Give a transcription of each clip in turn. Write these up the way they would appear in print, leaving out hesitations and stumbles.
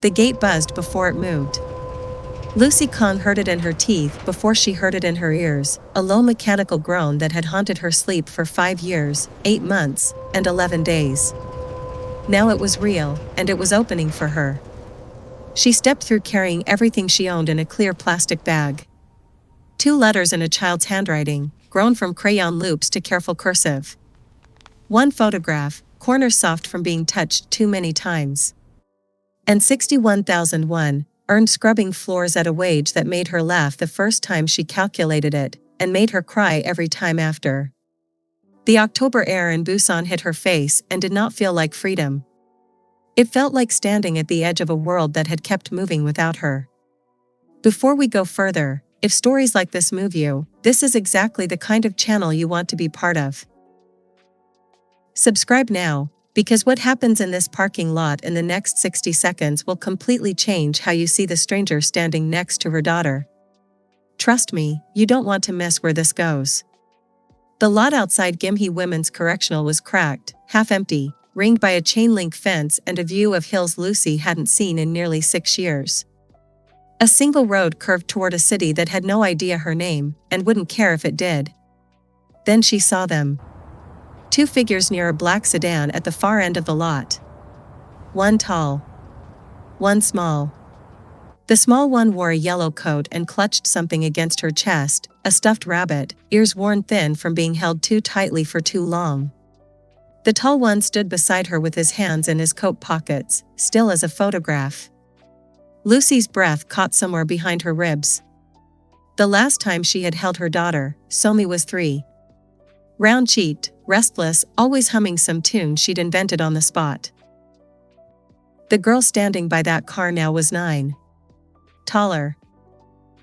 The gate buzzed before it moved. Lucy Kong heard it in her teeth before she heard it in her ears, a low mechanical groan that had haunted her sleep for 5 years, 8 months, and 11 days. Now it was real, and it was opening for her. She stepped through carrying everything she owned in a clear plastic bag. 2 letters in a child's handwriting, grown from crayon loops to careful cursive. 1 photograph, corners soft from being touched too many times. And 61,001, earned scrubbing floors at a wage that made her laugh the first time she calculated it, and made her cry every time after. The October air in Busan hit her face and did not feel like freedom. It felt like standing at the edge of a world that had kept moving without her. Before we go further, if stories like this move you, this is exactly the kind of channel you want to be part of. Subscribe now, because what happens in this parking lot in the next 60 seconds will completely change how you see the stranger standing next to her daughter. Trust me, you don't want to miss where this goes. The lot outside Gimhae Women's Correctional was cracked, half empty, ringed by a chain-link fence and a view of hills Lucy hadn't seen in nearly 6 years. A single road curved toward a city that had no idea her name, and wouldn't care if it did. Then she saw them. 2 figures near a black sedan at the far end of the lot. 1 tall. 1 small. The small one wore a yellow coat and clutched something against her chest, a stuffed rabbit, ears worn thin from being held too tightly for too long. The tall one stood beside her with his hands in his coat pockets, still as a photograph. Lucy's breath caught somewhere behind her ribs. The last time she had held her daughter, Somi was 3. Round-cheeked, restless, always humming some tune she'd invented on the spot. The girl standing by that car now was 9. Taller.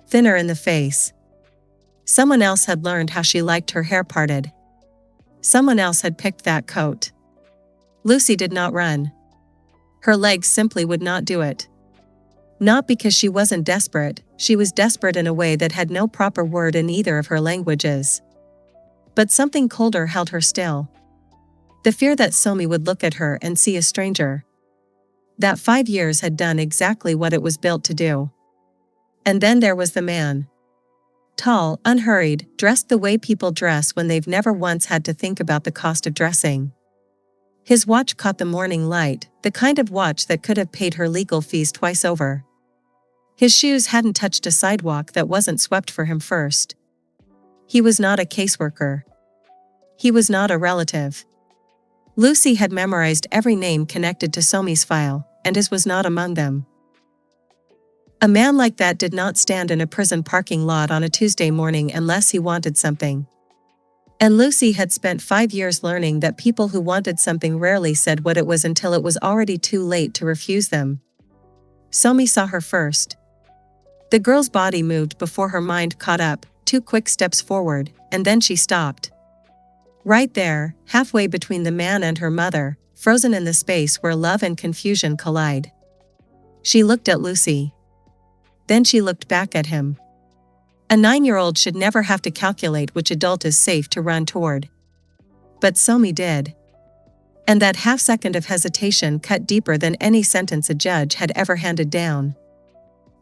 Thinner in the face. Someone else had learned how she liked her hair parted. Someone else had picked that coat. Lucy did not run. Her legs simply would not do it. Not because she wasn't desperate, she was desperate in a way that had no proper word in either of her languages. But something colder held her still. The fear that Somi would look at her and see a stranger. That 5 years had done exactly what it was built to do. And then there was the man. Tall, unhurried, dressed the way people dress when they've never once had to think about the cost of dressing. His watch caught the morning light, the kind of watch that could have paid her legal fees twice over. His shoes hadn't touched a sidewalk that wasn't swept for him first. He was not a caseworker. He was not a relative. Lucy had memorized every name connected to Somi's file, and his was not among them. A man like that did not stand in a prison parking lot on a Tuesday morning unless he wanted something. And Lucy had spent 5 years learning that people who wanted something rarely said what it was until it was already too late to refuse them. Somi saw her first. The girl's body moved before her mind caught up, 2 quick steps forward, and then she stopped. Right there, halfway between the man and her mother, frozen in the space where love and confusion collide. She looked at Lucy. Then she looked back at him. A 9-year-old should never have to calculate which adult is safe to run toward. But Somi did. And that half-second of hesitation cut deeper than any sentence a judge had ever handed down.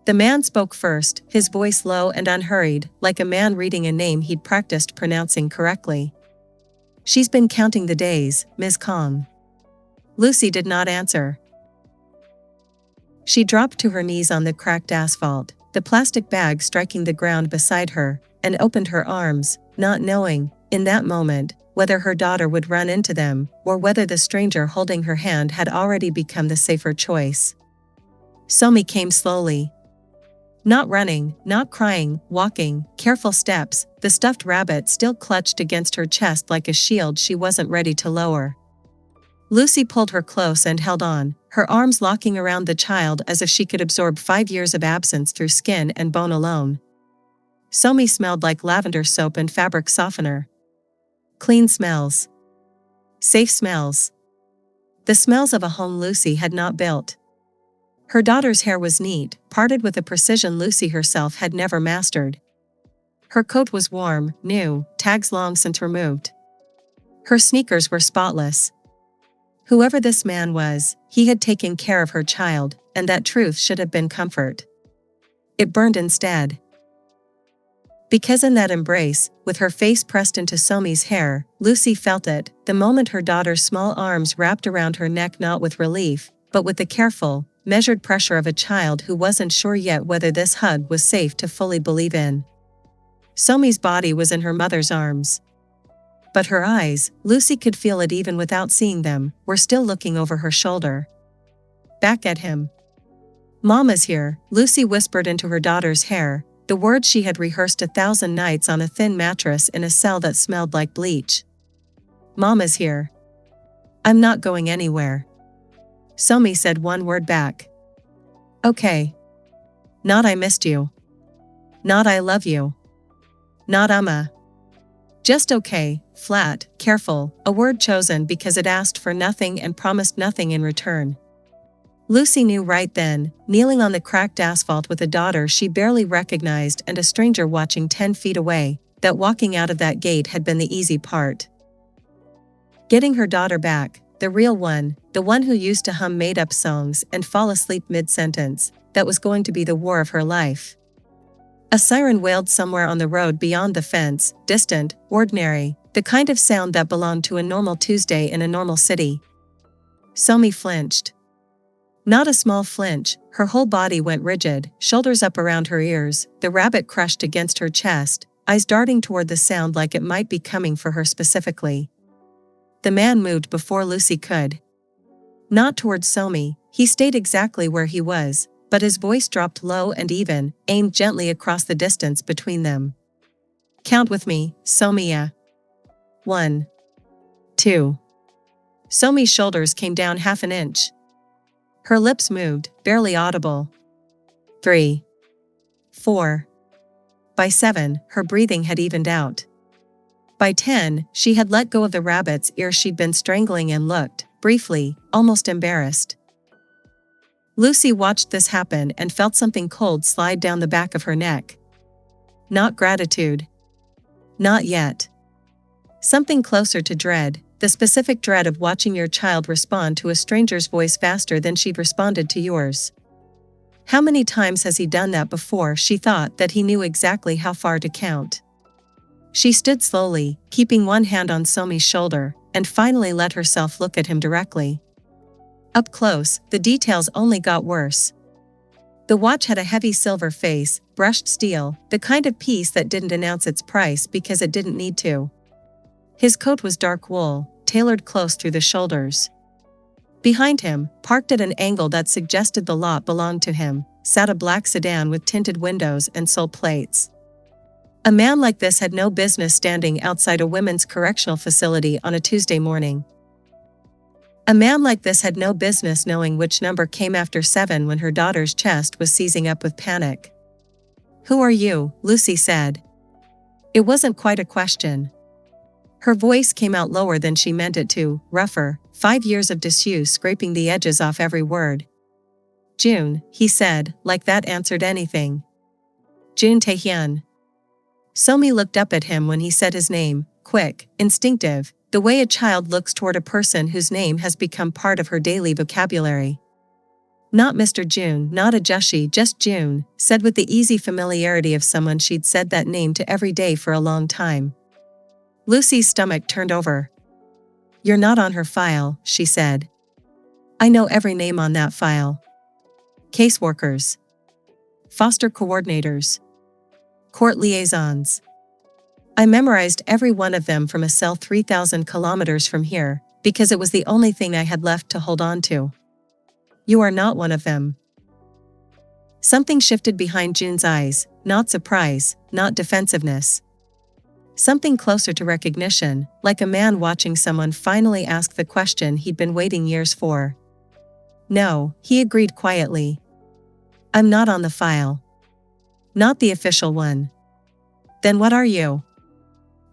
The man spoke first, his voice low and unhurried, like a man reading a name he'd practiced pronouncing correctly. "She's been counting the days, Ms. Kong." Lucy did not answer. She dropped to her knees on the cracked asphalt, the plastic bag striking the ground beside her, and opened her arms, not knowing, in that moment, whether her daughter would run into them, or whether the stranger holding her hand had already become the safer choice. Somi came slowly. Not running, not crying, walking, careful steps, the stuffed rabbit still clutched against her chest like a shield she wasn't ready to lower. Lucy pulled her close and held on, her arms locking around the child as if she could absorb 5 years of absence through skin and bone alone. Somi smelled like lavender soap and fabric softener. Clean smells. Safe smells. The smells of a home Lucy had not built. Her daughter's hair was neat, parted with a precision Lucy herself had never mastered. Her coat was warm, new, tags long since removed. Her sneakers were spotless. Whoever this man was, he had taken care of her child, and that truth should have been comfort. It burned instead. Because in that embrace, with her face pressed into Somi's hair, Lucy felt it, the moment her daughter's small arms wrapped around her neck, not with relief, but with the careful, measured pressure of a child who wasn't sure yet whether this hug was safe to fully believe in. Somi's body was in her mother's arms. But her eyes, Lucy could feel it even without seeing them, were still looking over her shoulder. Back at him. "Mama's here," Lucy whispered into her daughter's hair, the words she had rehearsed 1,000 nights on a thin mattress in a cell that smelled like bleach. "Mama's here. I'm not going anywhere." Somi said one word back. "Okay." Not "I missed you." Not "I love you." Not just okay, flat, careful, a word chosen because it asked for nothing and promised nothing in return. Lucy knew right then, kneeling on the cracked asphalt with a daughter she barely recognized and a stranger watching 10 feet away, that walking out of that gate had been the easy part. Getting her daughter back, the real one, the one who used to hum made-up songs and fall asleep mid-sentence, that was going to be the war of her life. A siren wailed somewhere on the road beyond the fence, distant, ordinary, the kind of sound that belonged to a normal Tuesday in a normal city. Somi flinched. Not a small flinch, her whole body went rigid, shoulders up around her ears, the rabbit crushed against her chest, eyes darting toward the sound like it might be coming for her specifically. The man moved before Lucy could. Not towards Somi, he stayed exactly where he was, but his voice dropped low and even, aimed gently across the distance between them. "Count with me, Somi. 1. 2. Somi's shoulders came down half an inch. Her lips moved, barely audible. 3. 4. By 7, her breathing had evened out. By 10, she had let go of the rabbit's ear she'd been strangling and looked, briefly, almost embarrassed. Lucy watched this happen and felt something cold slide down the back of her neck. Not gratitude. Not yet. Something closer to dread, the specific dread of watching your child respond to a stranger's voice faster than she'd responded to yours. How many times has he done that before? She thought that he knew exactly how far to count. She stood slowly, keeping one hand on Somi's shoulder, and finally let herself look at him directly. Up close, the details only got worse. The watch had a heavy silver face, brushed steel, the kind of piece that didn't announce its price because it didn't need to. His coat was dark wool, tailored close through the shoulders. Behind him, parked at an angle that suggested the lot belonged to him, sat a black sedan with tinted windows and sold plates. A man like this had no business standing outside a women's correctional facility on a Tuesday morning. A man like this had no business knowing which number came after 7 when her daughter's chest was seizing up with panic. "Who are you?" Lucy said. It wasn't quite a question. Her voice came out lower than she meant it to, rougher, 5 years of disuse scraping the edges off every word. "June," he said, like that answered anything. "June Taehyun." Somi looked up at him when he said his name, quick, instinctive, the way a child looks toward a person whose name has become part of her daily vocabulary. Not Mr. June, not Ajushi, just June, said with the easy familiarity of someone she'd said that name to every day for a long time. Lucy's stomach turned over. "You're not on her file," she said. "I know every name on that file. Caseworkers. Foster coordinators. Court liaisons. I memorized every one of them from a cell 3,000 kilometers from here, because it was the only thing I had left to hold on to. You are not one of them." Something shifted behind June's eyes, not surprise, not defensiveness. Something closer to recognition, like a man watching someone finally ask the question he'd been waiting years for. "No," he agreed quietly. "I'm not on the file. Not the official one." "Then what are you?"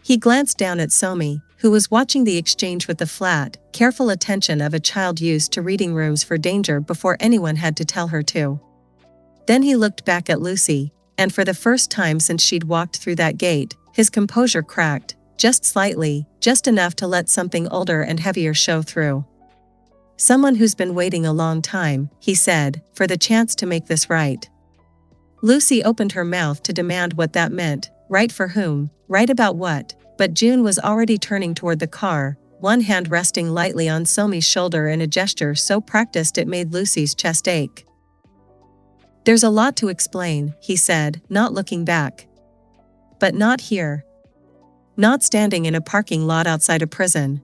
He glanced down at Somi, who was watching the exchange with the flat, careful attention of a child used to reading rooms for danger before anyone had to tell her to. Then he looked back at Lucy, and for the first time since she'd walked through that gate, his composure cracked, just slightly, just enough to let something older and heavier show through. Someone who's been waiting a long time, he said, for the chance to make this right. Lucy opened her mouth to demand what that meant, right for whom, right about what, but June was already turning toward the car, one hand resting lightly on Somi's shoulder in a gesture so practiced it made Lucy's chest ache. There's a lot to explain, he said, not looking back. But not here. Not standing in a parking lot outside a prison.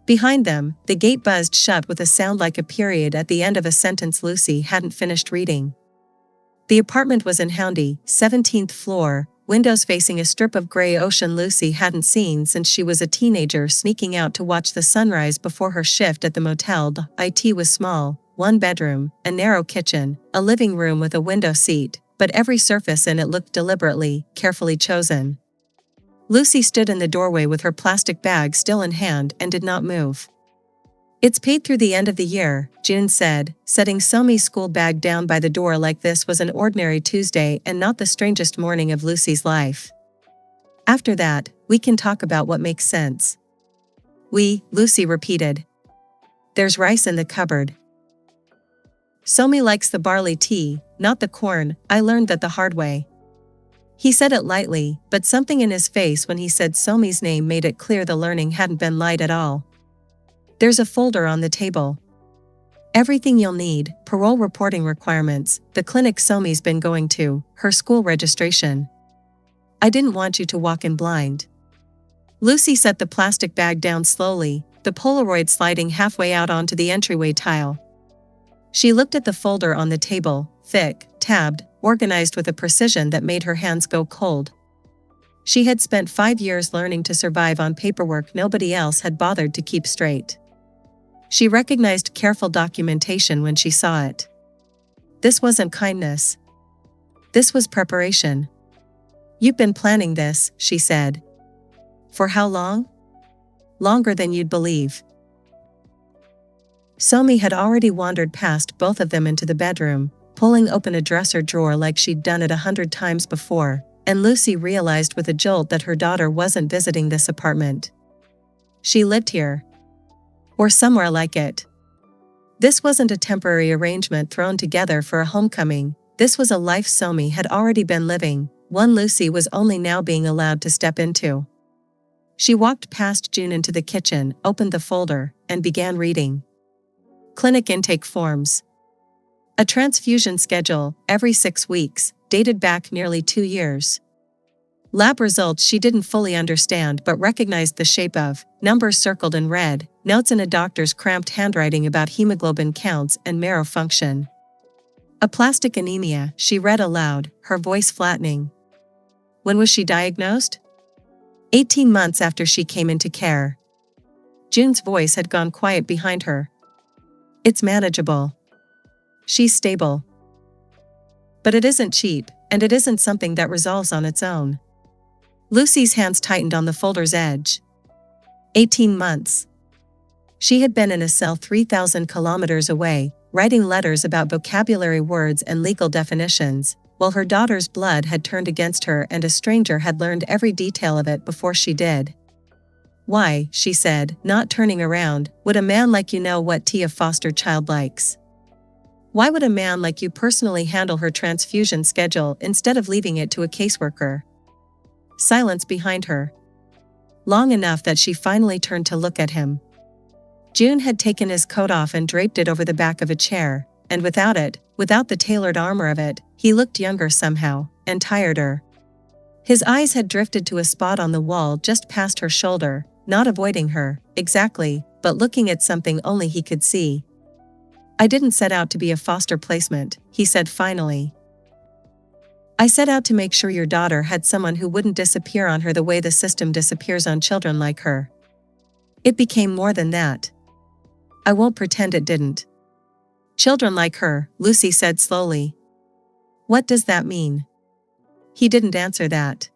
Behind them, the gate buzzed shut with a sound like a period at the end of a sentence Lucy hadn't finished reading. The apartment was in Houndy, 17th floor, windows facing a strip of gray ocean Lucy hadn't seen since she was a teenager sneaking out to watch the sunrise before her shift at the motel. It was small, one bedroom, a narrow kitchen, a living room with a window seat, but every surface in it looked deliberately, carefully chosen. Lucy stood in the doorway with her plastic bag still in hand and did not move. It's paid through the end of the year, June said, setting Somi's school bag down by the door like this was an ordinary Tuesday and not the strangest morning of Lucy's life. After that, we can talk about what makes sense. Lucy repeated. There's rice in the cupboard. Somi likes the barley tea, not the corn, I learned that the hard way. He said it lightly, but something in his face when he said Somi's name made it clear the learning hadn't been light at all. There's a folder on the table. Everything you'll need, parole reporting requirements, the clinic Somi's been going to, her school registration. I didn't want you to walk in blind. Lucy set the plastic bag down slowly, the Polaroid sliding halfway out onto the entryway tile. She looked at the folder on the table, thick, tabbed, organized with a precision that made her hands go cold. She had spent 5 years learning to survive on paperwork nobody else had bothered to keep straight. She recognized careful documentation when she saw it. This wasn't kindness. This was preparation. You've been planning this, she said. For how long? Longer than you'd believe. Somi had already wandered past both of them into the bedroom, pulling open a dresser drawer like she'd done it 100 times before, and Lucy realized with a jolt that her daughter wasn't visiting this apartment. She lived here. Or somewhere like it. This wasn't a temporary arrangement thrown together for a homecoming, this was a life Somi had already been living, one Lucy was only now being allowed to step into. She walked past June into the kitchen, opened the folder, and began reading. Clinic intake forms. A transfusion schedule, every 6 weeks, dated back nearly 2 years. Lab results she didn't fully understand but recognized the shape of, numbers circled in red, notes in a doctor's cramped handwriting about hemoglobin counts and marrow function. Aplastic anemia, she read aloud, her voice flattening. When was she diagnosed? 18 months after she came into care. June's voice had gone quiet behind her. It's manageable. She's stable. But it isn't cheap, and it isn't something that resolves on its own. Lucy's hands tightened on the folder's edge. 18 months. She had been in a cell 3,000 kilometers away, writing letters about vocabulary words and legal definitions, while her daughter's blood had turned against her and a stranger had learned every detail of it before she did. Why, she said, not turning around, would a man like you know what tea a foster child likes? Why would a man like you personally handle her transfusion schedule instead of leaving it to a caseworker? Silence behind her. Long enough that she finally turned to look at him. June had taken his coat off and draped it over the back of a chair, and without it, without the tailored armor of it, he looked younger somehow, and tireder. His eyes had drifted to a spot on the wall just past her shoulder, not avoiding her, exactly, but looking at something only he could see. I didn't set out to be a foster placement, he said finally. I set out to make sure your daughter had someone who wouldn't disappear on her the way the system disappears on children like her. It became more than that. I won't pretend it didn't. Children like her, Lucy said slowly. What does that mean? He didn't answer that.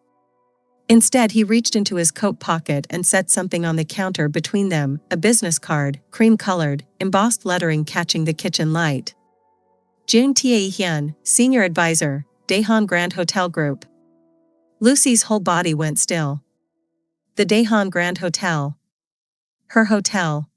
Instead, he reached into his coat pocket and set something on the counter between them, a business card, cream-colored, embossed lettering catching the kitchen light. June Tae-hyun, Senior Advisor, Daehan Grand Hotel Group. Lucy's whole body went still. The Daehan Grand Hotel. Her hotel.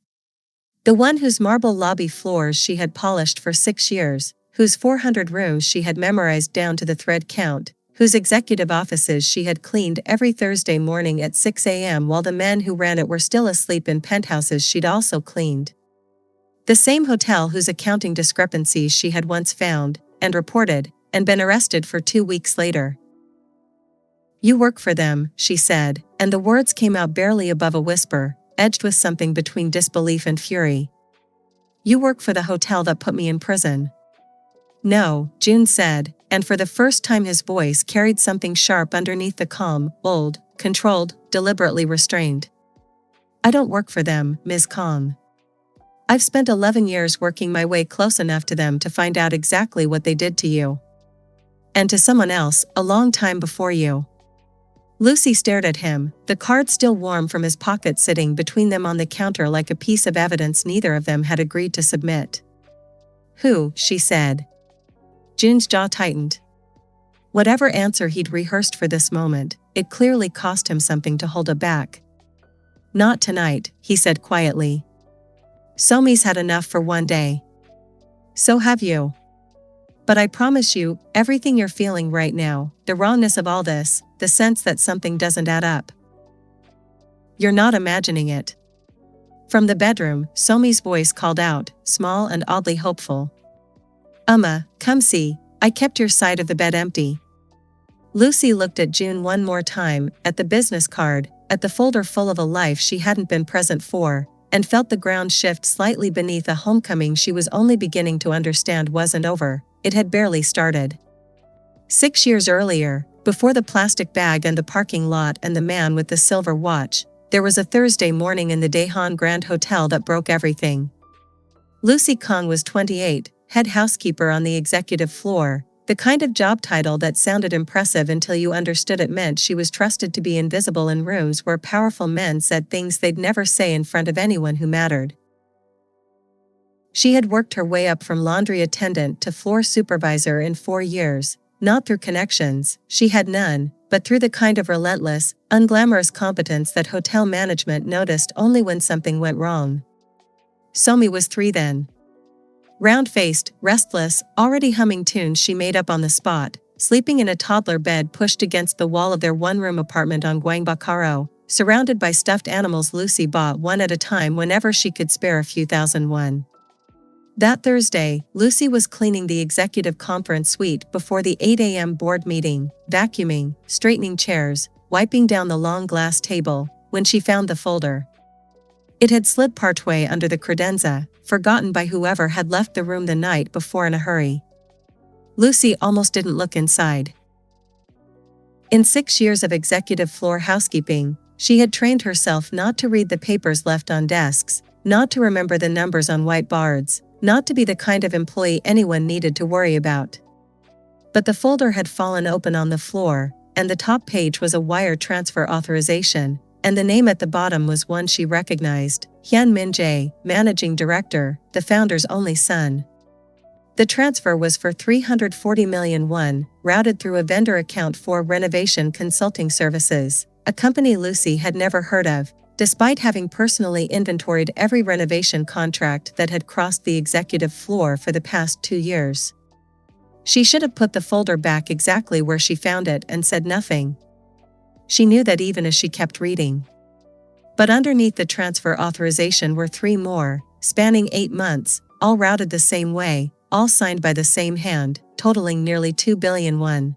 The one whose marble lobby floors she had polished for 6 years, whose 400 rooms she had memorized down to the thread count, whose executive offices she had cleaned every Thursday morning at 6 a.m. while the men who ran it were still asleep in penthouses she'd also cleaned. The same hotel whose accounting discrepancies she had once found, and reported, and been arrested for 2 weeks later. "You work for them," she said, and the words came out barely above a whisper, edged with something between disbelief and fury. "You work for the hotel that put me in prison." "No," June said, and for the first time his voice carried something sharp underneath the calm, bold, controlled, deliberately restrained. "I don't work for them, Ms. Kong. I've spent 11 years working my way close enough to them to find out exactly what they did to you. And to someone else, a long time before you." Lucy stared at him, the card still warm from his pocket sitting between them on the counter like a piece of evidence neither of them had agreed to submit. "Who?" she said. June's jaw tightened. Whatever answer he'd rehearsed for this moment, it clearly cost him something to hold it back. "Not tonight," he said quietly. "Somi's had enough for one day. So have you. But I promise you, everything you're feeling right now, the wrongness of all this, the sense that something doesn't add up. You're not imagining it." From the bedroom, Somi's voice called out, small and oddly hopeful. Come see, I kept your side of the bed empty." Lucy looked at June one more time, at the business card, at the folder full of a life she hadn't been present for, and felt the ground shift slightly beneath a homecoming she was only beginning to understand wasn't over. It had barely started. 6 years earlier, before the plastic bag and the parking lot and the man with the silver watch, there was a Thursday morning in the Daehan Grand Hotel that broke everything. Lucy Kong was 28, head housekeeper on the executive floor, the kind of job title that sounded impressive until you understood it meant she was trusted to be invisible in rooms where powerful men said things they'd never say in front of anyone who mattered. She had worked her way up from laundry attendant to floor supervisor in 4 years, not through connections, she had none, but through the kind of relentless, unglamorous competence that hotel management noticed only when something went wrong. Somi was 3 then. Round-faced, restless, already humming tunes she made up on the spot, sleeping in a toddler bed pushed against the wall of their one-room apartment on Gwangbakaro, surrounded by stuffed animals Lucy bought one at a time whenever she could spare a few $1,000. That Thursday, Lucy was cleaning the executive conference suite before the 8 a.m. board meeting, vacuuming, straightening chairs, wiping down the long glass table, when she found the folder. It had slid partway under the credenza, forgotten by whoever had left the room the night before in a hurry. Lucy almost didn't look inside. In 6 years of executive floor housekeeping, she had trained herself not to read the papers left on desks, not to remember the numbers on whiteboards, not to be the kind of employee anyone needed to worry about. But the folder had fallen open on the floor, and the top page was a wire transfer authorization, and the name at the bottom was one she recognized, Hyun Min Jae, managing director, the founder's only son. The transfer was for 340 million won, routed through a vendor account for renovation consulting services, a company Lucy had never heard of, despite having personally inventoried every renovation contract that had crossed the executive floor for the past 2 years. She should have put the folder back exactly where she found it and said nothing. She knew that even as she kept reading. But underneath the transfer authorization were 3 more, spanning 8 months, all routed the same way, all signed by the same hand, totaling nearly 2 billion won.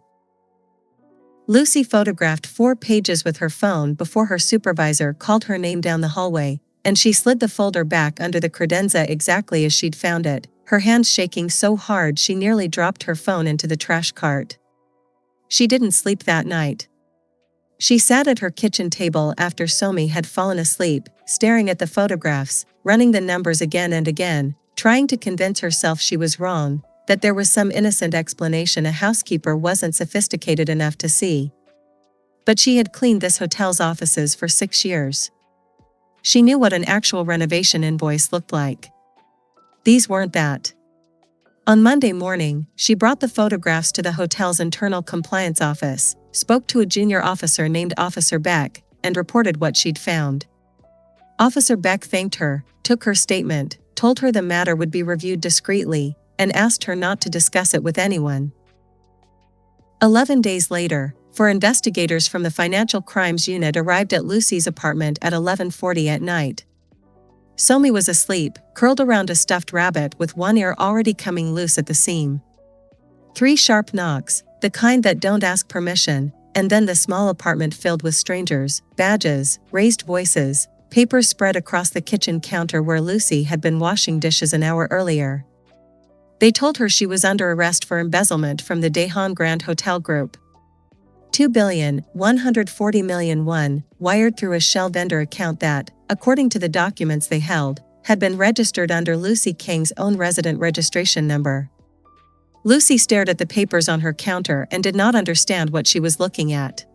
Lucy photographed 4 pages with her phone before her supervisor called her name down the hallway, and she slid the folder back under the credenza exactly as she'd found it, her hands shaking so hard she nearly dropped her phone into the trash cart. She didn't sleep that night. She sat at her kitchen table after Somi had fallen asleep, staring at the photographs, running the numbers again and again, trying to convince herself she was wrong, that there was some innocent explanation a housekeeper wasn't sophisticated enough to see. But she had cleaned this hotel's offices for 6 years. She knew what an actual renovation invoice looked like. These weren't that. On Monday morning, she brought the photographs to the hotel's internal compliance office, spoke to a junior officer named Officer Beck, and reported what she'd found. Officer Beck thanked her, took her statement, told her the matter would be reviewed discreetly, and asked her not to discuss it with anyone. 11 days later, four investigators from the Financial Crimes Unit arrived at Lucy's apartment at 11:40 at night. Somi was asleep, curled around a stuffed rabbit with one ear already coming loose at the seam. 3 sharp knocks, the kind that don't ask permission, and then the small apartment filled with strangers, badges, raised voices, papers spread across the kitchen counter where Lucy had been washing dishes an hour earlier. They told her she was under arrest for embezzlement from the Daehan Grand Hotel Group. 2,140 million won, wired through a shell vendor account that, according to the documents they held, had been registered under Lucy Kang's own resident registration number. Lucy stared at the papers on her counter and did not understand what she was looking at.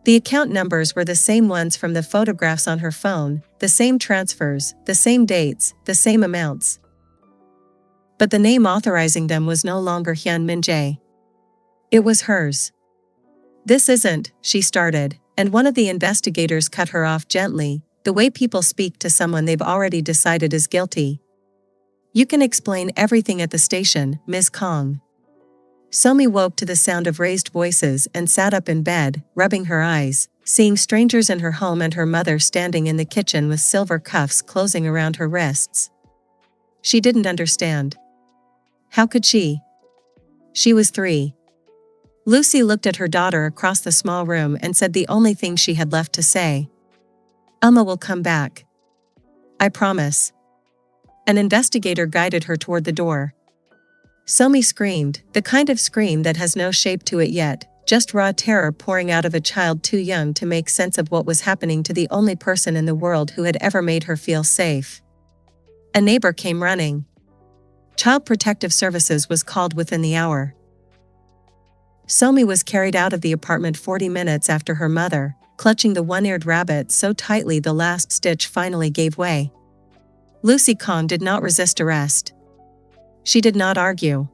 The account numbers were the same ones from the photographs on her phone, the same transfers, the same dates, the same amounts. But the name authorizing them was no longer Hyun Min-jae. It was hers. "This isn't," she started, and one of the investigators cut her off gently, the way people speak to someone they've already decided is guilty. "You can explain everything at the station, Ms. Kong." Somi woke to the sound of raised voices and sat up in bed, rubbing her eyes, seeing strangers in her home and her mother standing in the kitchen with silver cuffs closing around her wrists. She didn't understand. How could she? She was 3. Lucy looked at her daughter across the small room and said the only thing she had left to say. "Amma will come back. I promise." An investigator guided her toward the door. Somi screamed, the kind of scream that has no shape to it yet, just raw terror pouring out of a child too young to make sense of what was happening to the only person in the world who had ever made her feel safe. A neighbor came running. Child Protective Services was called within the hour. Somi was carried out of the apartment 40 minutes after her mother, clutching the one-eared rabbit so tightly the last stitch finally gave way. Lucy Kong did not resist arrest. She did not argue.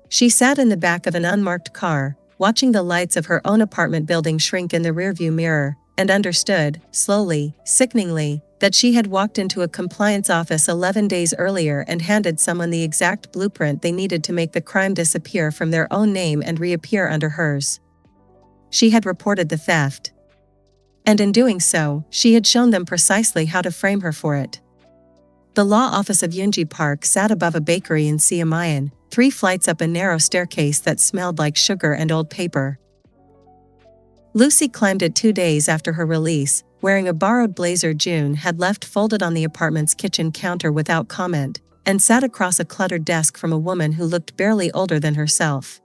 She sat in the back of an unmarked car, watching the lights of her own apartment building shrink in the rearview mirror, and understood, slowly, sickeningly, that she had walked into a compliance office 11 days earlier and handed someone the exact blueprint they needed to make the crime disappear from their own name and reappear under hers. She had reported the theft. And in doing so, she had shown them precisely how to frame her for it. The law office of Yunji Park sat above a bakery in Siamayan, 3 flights up a narrow staircase that smelled like sugar and old paper. Lucy climbed it 2 days after her release, wearing a borrowed blazer June had left folded on the apartment's kitchen counter without comment, and sat across a cluttered desk from a woman who looked barely older than herself.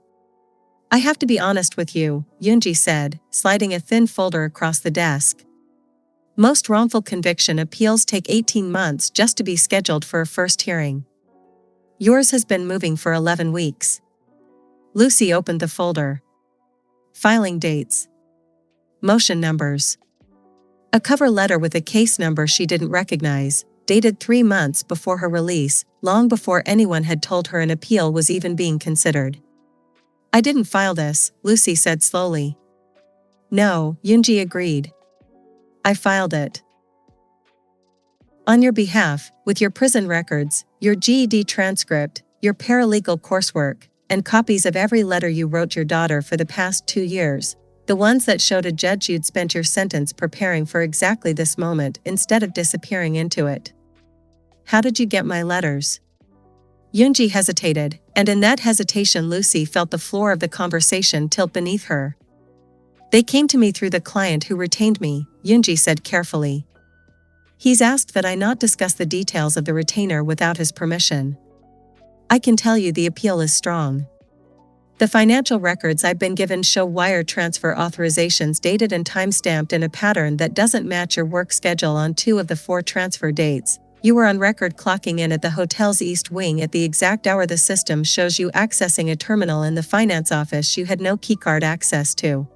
"I have to be honest with you," Yoonji said, sliding a thin folder across the desk. "Most wrongful conviction appeals take 18 months just to be scheduled for a first hearing. Yours has been moving for 11 weeks. Lucy opened the folder. Filing dates. Motion numbers. A cover letter with a case number she didn't recognize, dated 3 months before her release, long before anyone had told her an appeal was even being considered. "I didn't file this," Lucy said slowly. "No," Yoonji agreed. "I filed it. On your behalf, with your prison records, your GED transcript, your paralegal coursework, and copies of every letter you wrote your daughter for the past 2 years. The ones that showed a judge you'd spent your sentence preparing for exactly this moment instead of disappearing into it. How did you get my letters?" Yoonji hesitated, and in that hesitation Lucy felt the floor of the conversation tilt beneath her. "They came to me through the client who retained me," Yoonji said carefully. "He's asked that I not discuss the details of the retainer without his permission. I can tell you the appeal is strong. The financial records I've been given show wire transfer authorizations dated and time-stamped in a pattern that doesn't match your work schedule on 2 of the 4 transfer dates. You were on record clocking in at the hotel's East Wing at the exact hour the system shows you accessing a terminal in the finance office you had no keycard access to.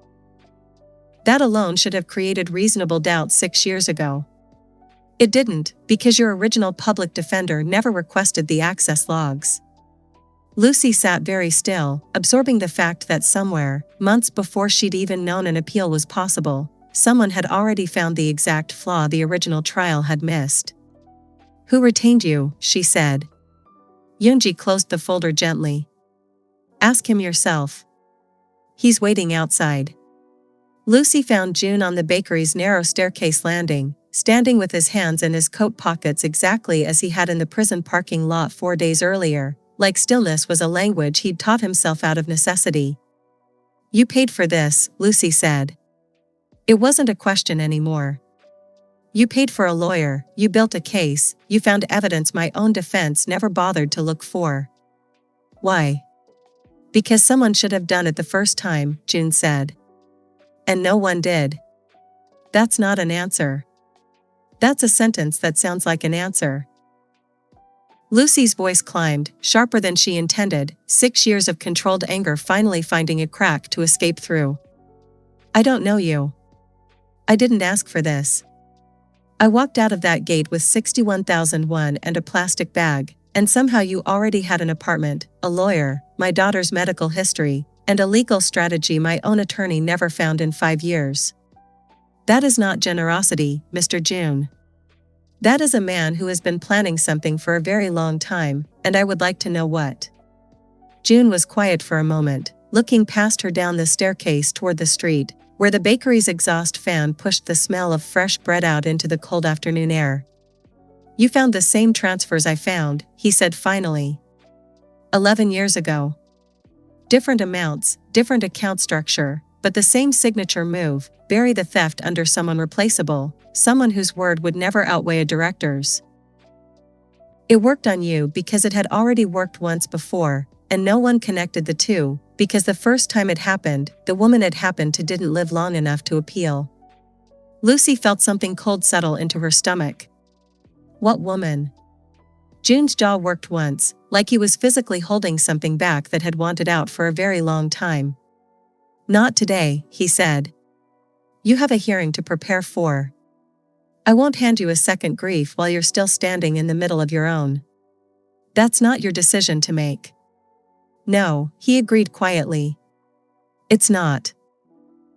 That alone should have created reasonable doubt 6 years ago. It didn't, because your original public defender never requested the access logs." Lucy sat very still, absorbing the fact that somewhere, months before she'd even known an appeal was possible, someone had already found the exact flaw the original trial had missed. "Who retained you?" she said. Yoonji closed the folder gently. "Ask him yourself. He's waiting outside." Lucy found June on the bakery's narrow staircase landing, standing with his hands in his coat pockets exactly as he had in the prison parking lot 4 days earlier, like stillness was a language he'd taught himself out of necessity. "You paid for this," Lucy said. It wasn't a question anymore. "You paid for a lawyer, you built a case, you found evidence my own defense never bothered to look for." "Why?" "Because someone should have done it the first time," June said. "And no one did." "That's not an answer." "That's a sentence that sounds like an answer." Lucy's voice climbed, sharper than she intended, 6 years of controlled anger finally finding a crack to escape through. "I don't know you. I didn't ask for this. I walked out of that gate with 61,001 and a plastic bag, and somehow you already had an apartment, a lawyer, my daughter's medical history, and a legal strategy my own attorney never found in 5 years. That is not generosity, Mr. June. That is a man who has been planning something for a very long time, and I would like to know what." June was quiet for a moment, looking past her down the staircase toward the street, where the bakery's exhaust fan pushed the smell of fresh bread out into the cold afternoon air. "You found the same transfers I found," he said finally. 11 years ago. Different amounts, different account structure, but the same signature move, bury the theft under someone replaceable, someone whose word would never outweigh a director's. It worked on you because it had already worked once before, and no one connected the two, because the first time it happened, the woman it happened to didn't live long enough to appeal. Lucy felt something cold settle into her stomach. What woman? June's jaw worked once, like he was physically holding something back that had wanted out for a very long time. "Not today," he said. "You have a hearing to prepare for. I won't hand you a second grief while you're still standing in the middle of your own. That's not your decision to make." "No," he agreed quietly. "It's not.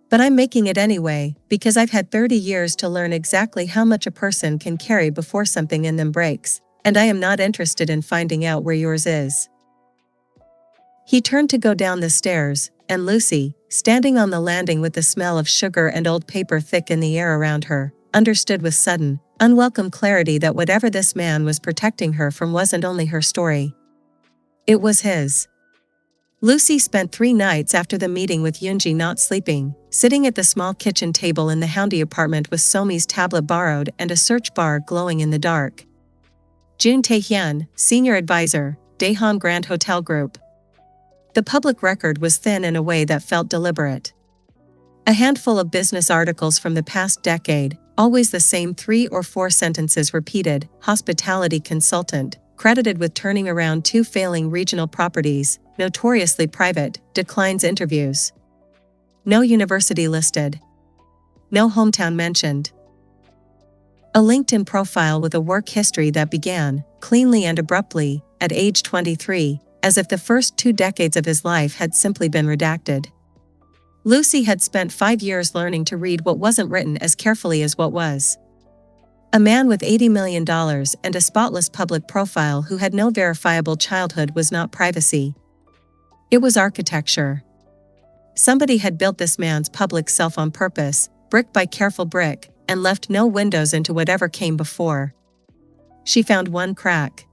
But I'm making it anyway, because I've had 30 years to learn exactly how much a person can carry before something in them breaks, and I am not interested in finding out where yours is." He turned to go down the stairs, and Lucy, standing on the landing with the smell of sugar and old paper thick in the air around her, understood with sudden, unwelcome clarity that whatever this man was protecting her from wasn't only her story. It was his. Lucy spent 3 nights after the meeting with Yoonji not sleeping, sitting at the small kitchen table in the Houndy apartment with Somi's tablet borrowed and a search bar glowing in the dark. June Tae-hyun, Senior Advisor, Daehan Grand Hotel Group. The public record was thin in a way that felt deliberate. A handful of business articles from the past decade, always the same 3 or 4 sentences repeated: hospitality consultant, credited with turning around 2 failing regional properties, notoriously private, declines interviews. No university listed. No hometown mentioned. A LinkedIn profile with a work history that began, cleanly and abruptly, at age 23, as if the first 2 decades of his life had simply been redacted. Lucy had spent 5 years learning to read what wasn't written as carefully as what was. A man with $80 million and a spotless public profile who had no verifiable childhood was not privacy. It was architecture. Somebody had built this man's public self on purpose, brick by careful brick, and left no windows into whatever came before. She found one crack.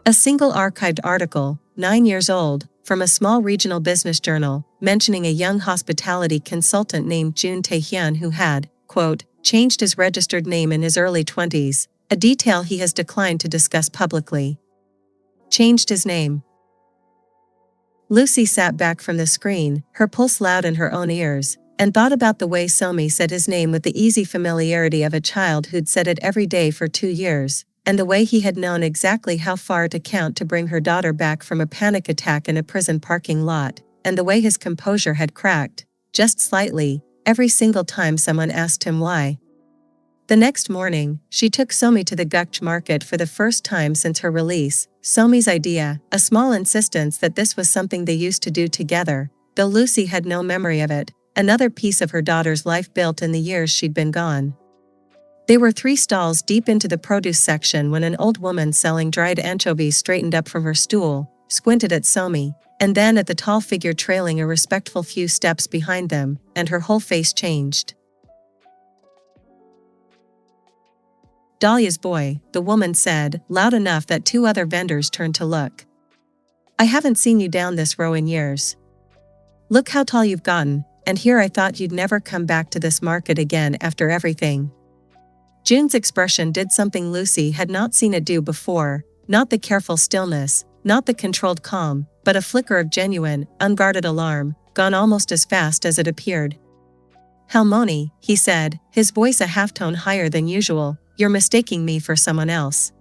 A single archived article, 9 years old, from a small regional business journal, mentioning a young hospitality consultant named June Tae-hyun who had, quote, changed his registered name in his early 20s, a detail he has declined to discuss publicly. Changed his name. Lucy sat back from the screen, her pulse loud in her own ears, and thought about the way Somi said his name with the easy familiarity of a child who'd said it every day for 2 years, and the way he had known exactly how far to count to bring her daughter back from a panic attack in a prison parking lot, and the way his composure had cracked, just slightly, every single time someone asked him why. The next morning, she took Somi to the Gukch market for the first time since her release. Somi's idea, a small insistence that this was something they used to do together, though Lucy had no memory of it, another piece of her daughter's life built in the years she'd been gone. They were 3 stalls deep into the produce section when an old woman selling dried anchovies straightened up from her stool, squinted at Somi, and then at the tall figure trailing a respectful few steps behind them, and her whole face changed. "Dahlia's boy," the woman said, loud enough that 2 other vendors turned to look. "I haven't seen you down this row in years. Look how tall you've gotten, and here I thought you'd never come back to this market again after everything." June's expression did something Lucy had not seen it do before, not the careful stillness, not the controlled calm, but a flicker of genuine, unguarded alarm, gone almost as fast as it appeared. "Helmoni," he said, his voice a half-tone higher than usual, "you're mistaking me for someone else."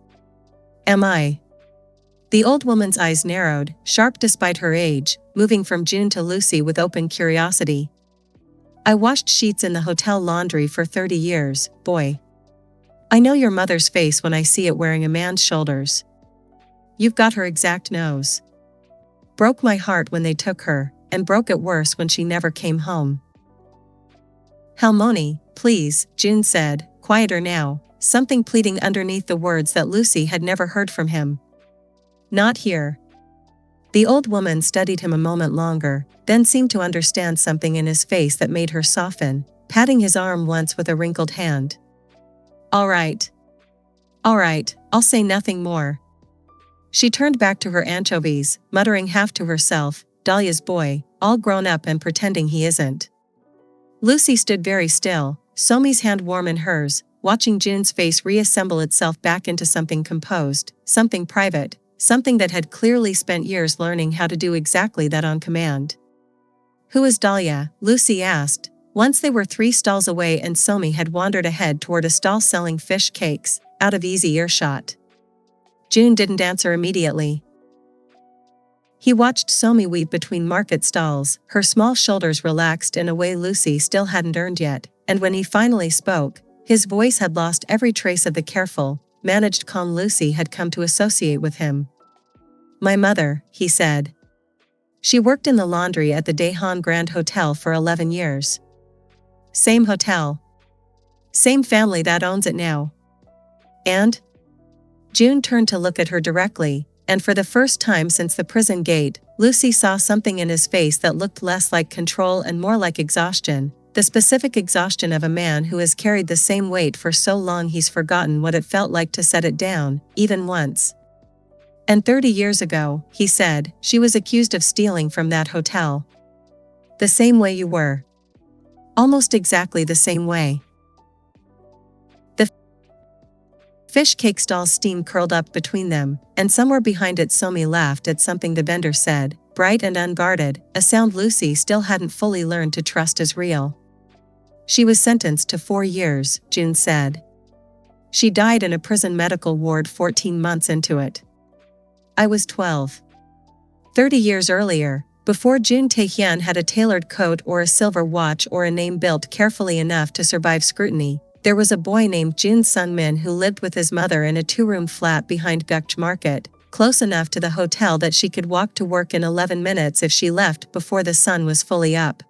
"Am I?" The old woman's eyes narrowed, sharp despite her age, moving from June to Lucy with open curiosity. "I washed sheets in the hotel laundry for 30 years, boy. I know your mother's face when I see it wearing a man's shoulders. You've got her exact nose. Broke my heart when they took her, and broke it worse when she never came home." "Helmoni, please," June said, quieter now, something pleading underneath the words that Lucy had never heard from him. "Not here." The old woman studied him a moment longer, then seemed to understand something in his face that made her soften, patting his arm once with a wrinkled hand. All right, I'll say nothing more." She turned back to her anchovies, muttering half to herself, "Dahlia's boy, all grown up and pretending he isn't." Lucy stood very still, Somi's hand warm in hers, watching June's face reassemble itself back into something composed, something private, something that had clearly spent years learning how to do exactly that on command. "Who is Dahlia?" Lucy asked, once they were 3 stalls away and Somi had wandered ahead toward a stall selling fish cakes, out of easy earshot. June didn't answer immediately. He watched Somi weave between market stalls, her small shoulders relaxed in a way Lucy still hadn't earned yet, and when he finally spoke, his voice had lost every trace of the careful, managed calm Lucy had come to associate with him. "My mother," he said. "She worked in the laundry at the Daehan Grand Hotel for 11 years. Same hotel. Same family that owns it now. And?" June turned to look at her directly, and for the first time since the prison gate, Lucy saw something in his face that looked less like control and more like exhaustion, the specific exhaustion of a man who has carried the same weight for so long he's forgotten what it felt like to set it down, even once. "And 30 years ago," he said, "she was accused of stealing from that hotel. The same way you were. Almost exactly the same way." The fish cake stall's steam curled up between them, and somewhere behind it Somi laughed at something the vendor said, bright and unguarded, a sound Lucy still hadn't fully learned to trust as real. "She was sentenced to 4 years, June said. She died in a prison medical ward 14 months into it. I was 12. 30 years earlier, before June Tae-hyun had a tailored coat or a silver watch or a name built carefully enough to survive scrutiny, there was a boy named Jun Sung-min who lived with his mother in a 2-room flat behind Gukch Market, close enough to the hotel that she could walk to work in 11 minutes if she left before the sun was fully up.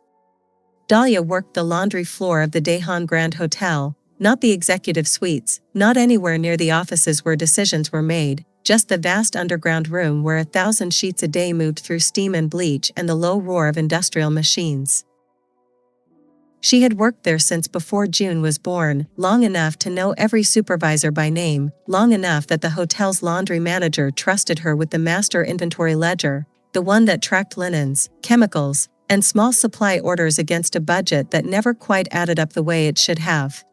Dahlia worked the laundry floor of the Daehan Grand Hotel, not the executive suites, not anywhere near the offices where decisions were made, just the vast underground room where 1,000 sheets a day moved through steam and bleach and the low roar of industrial machines. She had worked there since before June was born, long enough to know every supervisor by name, long enough that the hotel's laundry manager trusted her with the master inventory ledger, the one that tracked linens, chemicals, and small supply orders against a budget that never quite added up the way it should have.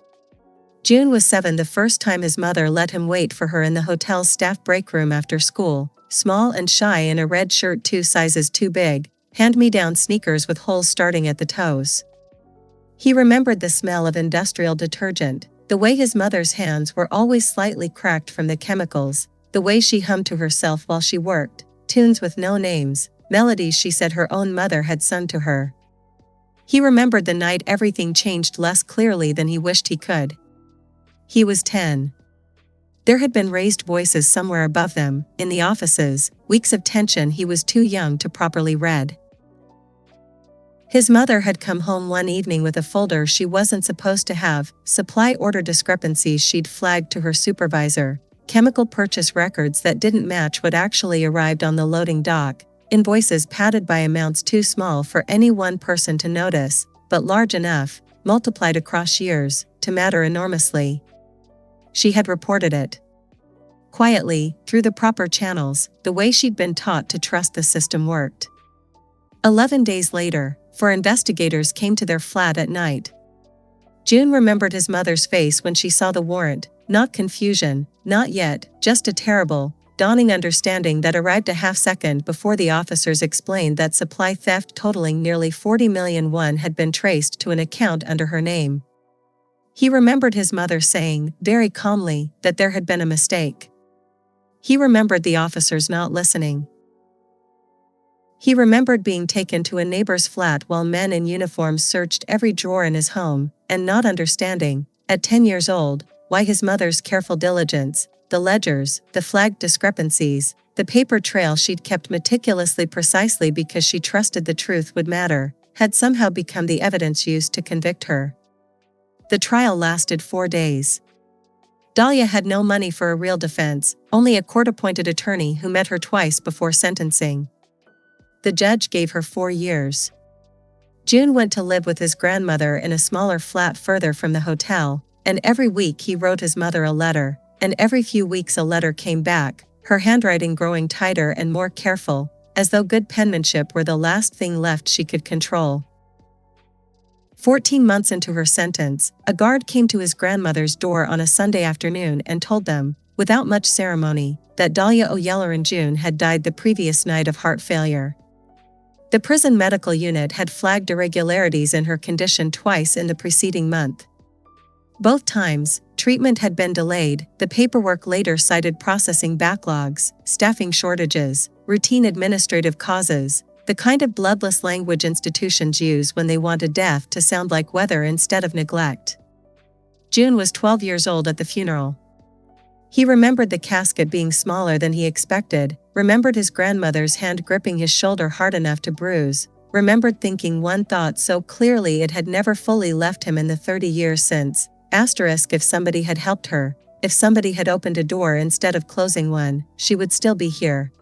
June was 7 the first time his mother let him wait for her in the hotel's staff break room after school, small and shy in a red shirt 2 sizes too big, hand-me-down sneakers with holes starting at the toes. He remembered the smell of industrial detergent, the way his mother's hands were always slightly cracked from the chemicals, the way she hummed to herself while she worked, tunes with no names, melodies she said her own mother had sung to her. He remembered the night everything changed less clearly than he wished he could. He was 10. There had been raised voices somewhere above them, in the offices, weeks of tension he was too young to properly read. His mother had come home one evening with a folder she wasn't supposed to have, supply order discrepancies she'd flagged to her supervisor, chemical purchase records that didn't match what actually arrived on the loading dock, invoices padded by amounts too small for any one person to notice, but large enough, multiplied across years, to matter enormously. She had reported it. Quietly, through the proper channels, the way she'd been taught to trust the system worked. 11 days later, 4 investigators came to their flat at night. June remembered his mother's face when she saw the warrant, not confusion, not yet, just a terrible, dawning understanding that arrived a half-second before the officers explained that supply theft totaling nearly 40 million won had been traced to an account under her name. He remembered his mother saying, very calmly, that there had been a mistake. He remembered the officers not listening. He remembered being taken to a neighbor's flat while men in uniforms searched every drawer in his home, and not understanding, at 10 years old, why his mother's careful diligence, the ledgers, the flagged discrepancies, the paper trail she'd kept meticulously precisely because she trusted the truth would matter, had somehow become the evidence used to convict her. The trial lasted 4 days. Dahlia had no money for a real defense, only a court-appointed attorney who met her twice before sentencing. The judge gave her 4 years. June went to live with his grandmother in a smaller flat further from the hotel, and every week he wrote his mother a letter, and every few weeks a letter came back, her handwriting growing tighter and more careful, as though good penmanship were the last thing left she could control. 14 months into her sentence, a guard came to his grandmother's door on a Sunday afternoon and told them, without much ceremony, that Dahlia O'Yelleran June had died the previous night of heart failure. The prison medical unit had flagged irregularities in her condition twice in the preceding month. Both times, treatment had been delayed. The paperwork later cited processing backlogs, staffing shortages, routine administrative causes, the kind of bloodless language institutions use when they want a death to sound like weather instead of neglect. June was 12 years old at the funeral. He remembered the casket being smaller than he expected, remembered his grandmother's hand gripping his shoulder hard enough to bruise, remembered thinking one thought so clearly it had never fully left him in the 30 years since, if somebody had helped her, if somebody had opened a door instead of closing one, she would still be here.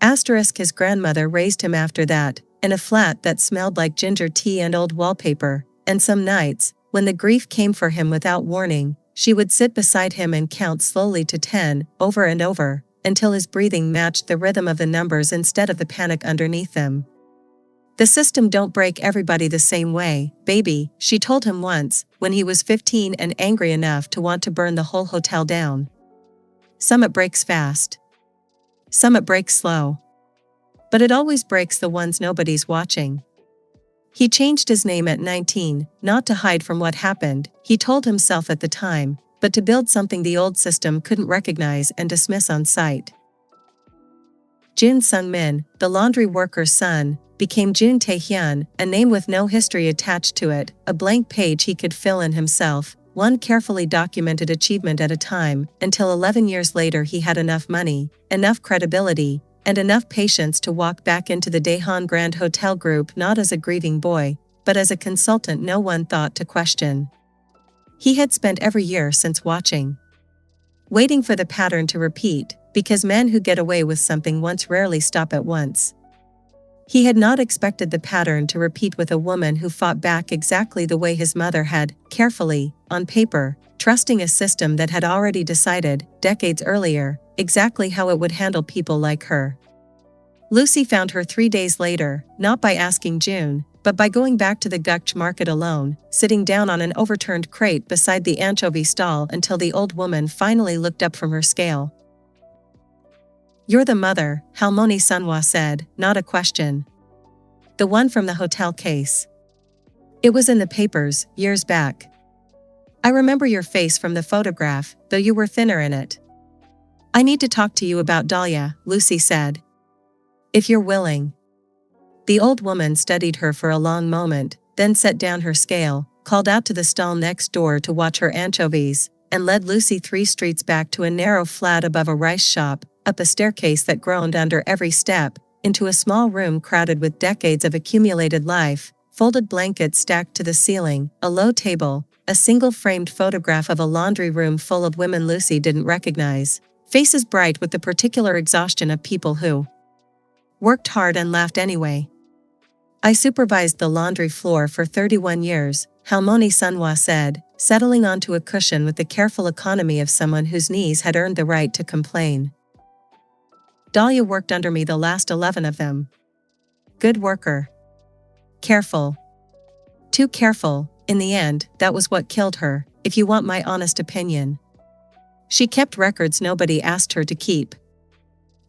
His grandmother raised him after that, in a flat that smelled like ginger tea and old wallpaper, and some nights, when the grief came for him without warning, she would sit beside him and count slowly to 10, over and over, until his breathing matched the rhythm of the numbers instead of the panic underneath them. The system don't break everybody the same way, baby, she told him once, when he was 15 and angry enough to want to burn the whole hotel down. Some it breaks fast. Some it breaks slow. But it always breaks the ones nobody's watching. He changed his name at 19, not to hide from what happened, he told himself at the time, but to build something the old system couldn't recognize and dismiss on sight. Jun Sung-min, the laundry worker's son, became Jun Tae-hyun, a name with no history attached to it, a blank page he could fill in himself, one carefully documented achievement at a time, until 11 years later he had enough money, enough credibility, and enough patience to walk back into the Daehan Grand Hotel Group not as a grieving boy, but as a consultant no one thought to question. He had spent every year since waiting for the pattern to repeat, because men who get away with something once rarely stop at once. He had not expected the pattern to repeat with a woman who fought back exactly the way his mother had, carefully, on paper, trusting a system that had already decided, decades earlier, exactly how it would handle people like her. Lucy found her 3 days later, not by asking June, but by going back to the Gukch market alone, sitting down on an overturned crate beside the anchovy stall until the old woman finally looked up from her scale. "You're the mother," Halmoni Sunwa said, not a question. "The one from the hotel case. It was in the papers, years back. I remember your face from the photograph, though you were thinner in it." "I need to talk to you about Dahlia," Lucy said. "If you're willing." The old woman studied her for a long moment, then set down her scale, called out to the stall next door to watch her anchovies, and led Lucy 3 streets back to a narrow flat above a rice shop, up a staircase that groaned under every step, into a small room crowded with decades of accumulated life, folded blankets stacked to the ceiling, a low table, a single framed photograph of a laundry room full of women Lucy didn't recognize, faces bright with the particular exhaustion of people who worked hard and laughed anyway. I supervised the laundry floor for 31 years, Halmoni Sunwa said, settling onto a cushion with the careful economy of someone whose knees had earned the right to complain. Dahlia worked under me the last 11 of them. Good worker. Careful. Too careful. In the end, that was what killed her, if you want my honest opinion. She kept records nobody asked her to keep.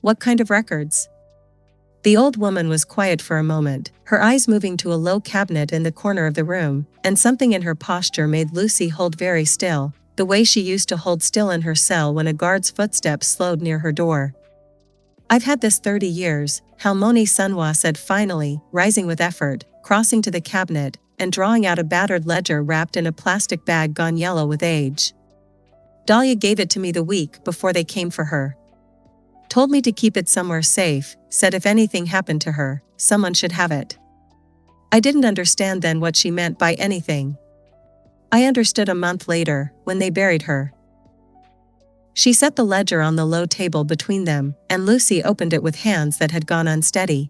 What kind of records? The old woman was quiet for a moment, her eyes moving to a low cabinet in the corner of the room, and something in her posture made Lucy hold very still, the way she used to hold still in her cell when a guard's footsteps slowed near her door. I've had this 30 years, Halmoni Sunwa said finally, rising with effort, crossing to the cabinet, and drawing out a battered ledger wrapped in a plastic bag gone yellow with age. Dahlia gave it to me the week before they came for her. Told me to keep it somewhere safe, said if anything happened to her, someone should have it. I didn't understand then what she meant by anything. I understood a month later, when they buried her. She set the ledger on the low table between them, and Lucy opened it with hands that had gone unsteady.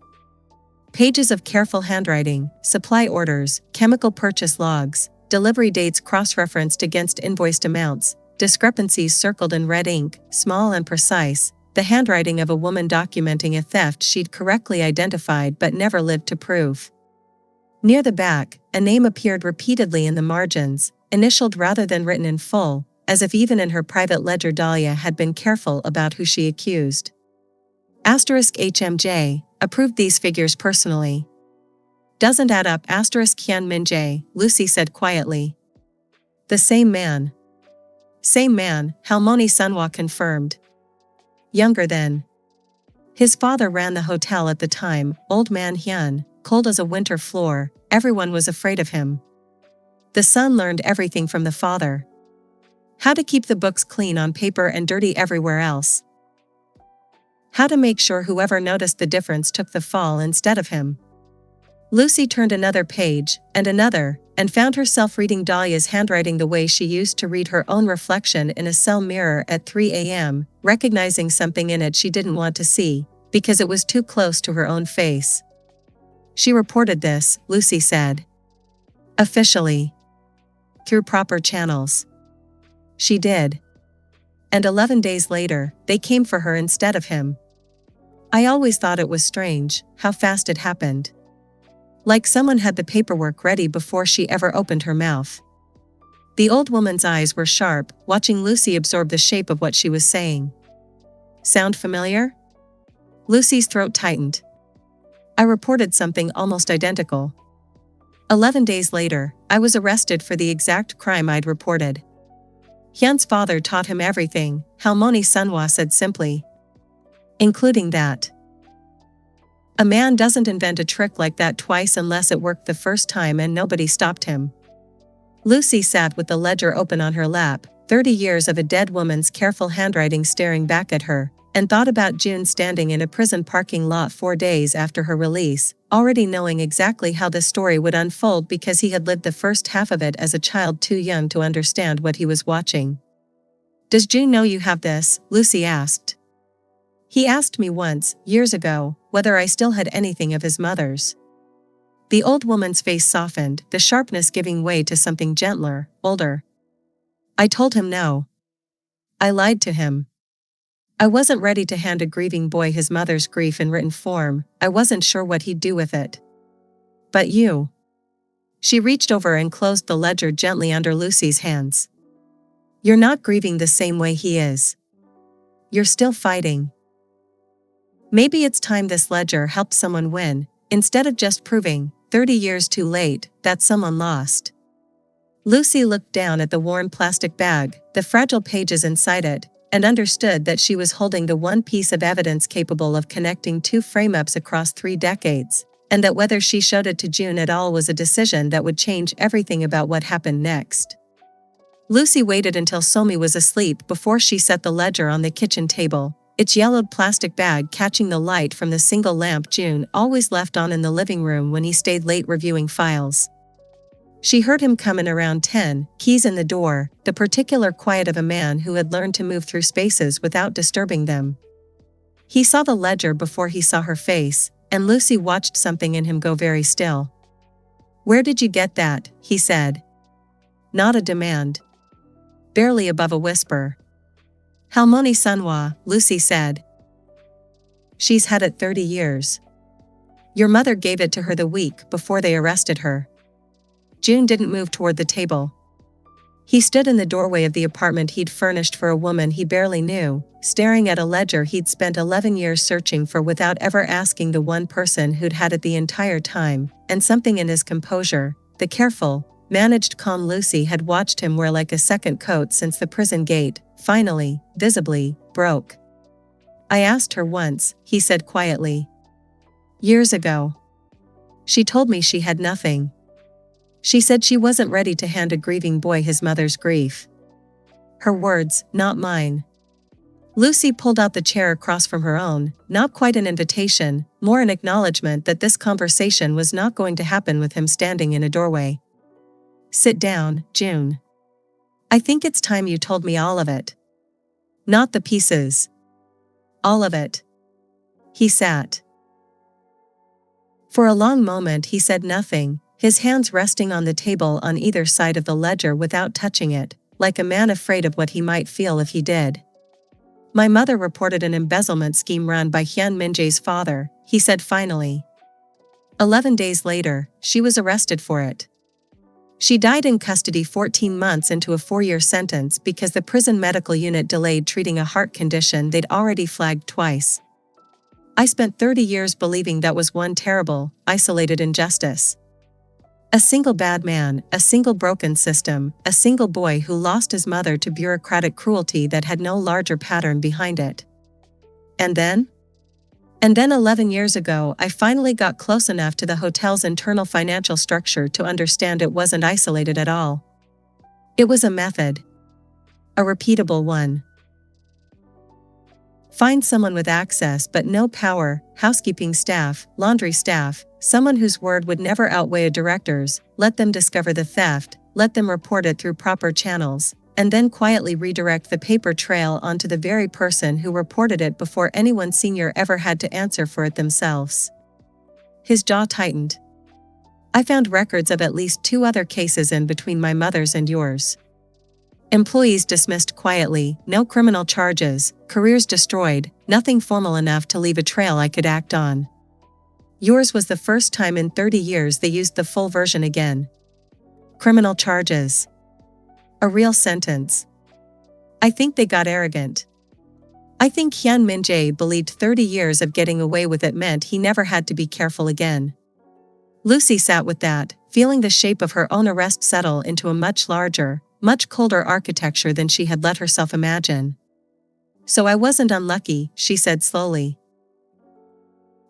Pages of careful handwriting, supply orders, chemical purchase logs, delivery dates cross-referenced against invoiced amounts, discrepancies circled in red ink, small and precise, the handwriting of a woman documenting a theft she'd correctly identified but never lived to prove. Near the back, a name appeared repeatedly in the margins, initialed rather than written in full, as if even in her private ledger Dahlia had been careful about who she accused. *HMJ, approved these figures personally. Doesn't add up *Hyun Min Jae, Lucy said quietly. The same man. Same man, Halmoni Sunwa confirmed. Younger then. His father ran the hotel at the time, old man Hyun, cold as a winter floor, everyone was afraid of him. The son learned everything from the father. How to keep the books clean on paper and dirty everywhere else. How to make sure whoever noticed the difference took the fall instead of him. Lucy turned another page, and found herself reading Dahlia's handwriting the way she used to read her own reflection in a cell mirror at 3 a.m., recognizing something in it she didn't want to see, because it was too close to her own face. She reported this, Lucy said. Officially. Through proper channels. She did. And 11 days later, they came for her instead of him. I always thought it was strange, how fast it happened. Like someone had the paperwork ready before she ever opened her mouth. The old woman's eyes were sharp, watching Lucy absorb the shape of what she was saying. Sound familiar? Lucy's throat tightened. I reported something almost identical. 11 days later, I was arrested for the exact crime I'd reported. Hyun's father taught him everything, Halmoni Sunwa said simply. Including that. A man doesn't invent a trick like that twice unless it worked the first time and nobody stopped him. Lucy sat with the ledger open on her lap, 30 years of a dead woman's careful handwriting staring back at her, and thought about June standing in a prison parking lot 4 days after her release, already knowing exactly how the story would unfold because he had lived the first half of it as a child too young to understand what he was watching. Does June know you have this? Lucy asked. He asked me once, years ago, whether I still had anything of his mother's. The old woman's face softened, the sharpness giving way to something gentler, older. I told him no. I lied to him. I wasn't ready to hand a grieving boy his mother's grief in written form, I wasn't sure what he'd do with it. But you. She reached over and closed the ledger gently under Lucy's hands. You're not grieving the same way he is. You're still fighting. Maybe it's time this ledger helped someone win, instead of just proving, 30 years too late, that someone lost. Lucy looked down at the worn plastic bag, the fragile pages inside it, and understood that she was holding the one piece of evidence capable of connecting 2 frame-ups across 3 decades, and that whether she showed it to June at all was a decision that would change everything about what happened next. Lucy waited until Somi was asleep before she set the ledger on the kitchen table. its yellowed plastic bag catching the light from the single lamp June always left on in the living room when he stayed late reviewing files. She heard him come in around 10, keys in the door, the particular quiet of a man who had learned to move through spaces without disturbing them. He saw the ledger before he saw her face, and Lucy watched something in him go very still. "Where did you get that?" he said. Not a demand. Barely above a whisper. "Halmoni Sunwa," Lucy said. "She's had it 30 years. Your mother gave it to her the week before they arrested her." June didn't move toward the table. He stood in the doorway of the apartment he'd furnished for a woman he barely knew, staring at a ledger he'd spent 11 years searching for without ever asking the one person who'd had it the entire time, and something in his composure, the careful, managed calm Lucy had watched him wear like a second coat since the prison gate, finally, visibly, broke. "I asked her once," he said quietly. "Years ago. She told me she had nothing. She said she wasn't ready to hand a grieving boy his mother's grief." Her words, not mine. Lucy pulled out the chair across from her own, not quite an invitation, more an acknowledgement that this conversation was not going to happen with him standing in a doorway. "Sit down, June. I think it's time you told me all of it. Not the pieces. All of it." He sat. For a long moment he said nothing, his hands resting on the table on either side of the ledger without touching it, like a man afraid of what he might feel if he did. "My mother reported an embezzlement scheme run by Hyun Min-jae's father," he said finally. 11 days later, she was arrested for it. She died in custody 14 months into a 4-year sentence because the prison medical unit delayed treating a heart condition they'd already flagged twice. I spent 30 years believing that was one terrible, isolated injustice. A single bad man, a single broken system, a single boy who lost his mother to bureaucratic cruelty that had no larger pattern behind it. And then? And then 11 years ago I finally got close enough to the hotel's internal financial structure to understand it wasn't isolated at all. It was a method. A repeatable one. Find someone with access but no power, housekeeping staff, laundry staff, someone whose word would never outweigh a director's, let them discover the theft, let them report it through proper channels, and then quietly redirect the paper trail onto the very person who reported it before anyone senior ever had to answer for it themselves. His jaw tightened. "I found records of at least 2 other cases in between my mother's and yours. Employees dismissed quietly, no criminal charges, careers destroyed, nothing formal enough to leave a trail I could act on. Yours was the first time in 30 years they used the full version again. Criminal charges. A real sentence. I think they got arrogant. I think Hyun Min-jae believed 30 years of getting away with it meant he never had to be careful again." Lucy sat with that, feeling the shape of her own arrest settle into a much larger, much colder architecture than she had let herself imagine. "So I wasn't unlucky," she said slowly.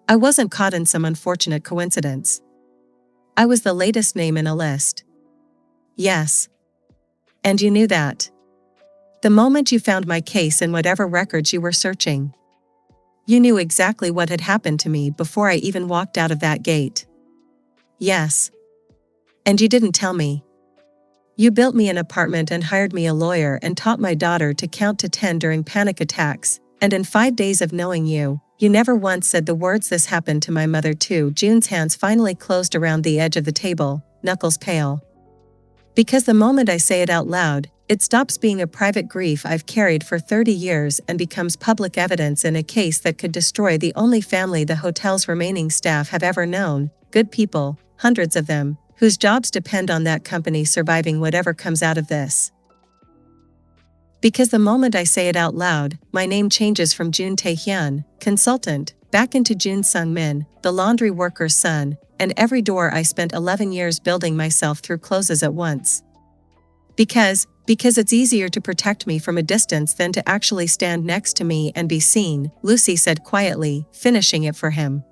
"I wasn't caught in some unfortunate coincidence. I was the latest name in a list." "Yes. And you knew that. The moment you found my case in whatever records you were searching. You knew exactly what had happened to me before I even walked out of that gate." "Yes. And you didn't tell me. You built me an apartment and hired me a lawyer and taught my daughter to count to 10 during panic attacks, and in 5 days of knowing you, you never once said the words 'This happened to my mother too.'" June's hands finally closed around the edge of the table, knuckles pale. "Because the moment I say it out loud, it stops being a private grief I've carried for 30 years and becomes public evidence in a case that could destroy the only family the hotel's remaining staff have ever known, good people, hundreds of them, whose jobs depend on that company surviving whatever comes out of this. Because the moment I say it out loud, my name changes from June Tae-hyun, consultant, back into June Sung-min, the laundry worker's son, and every door I spent 11 years building myself through closes at once. Because it's easier to protect me from a distance than to actually stand next to me and be seen," Lucy said quietly, finishing it for him.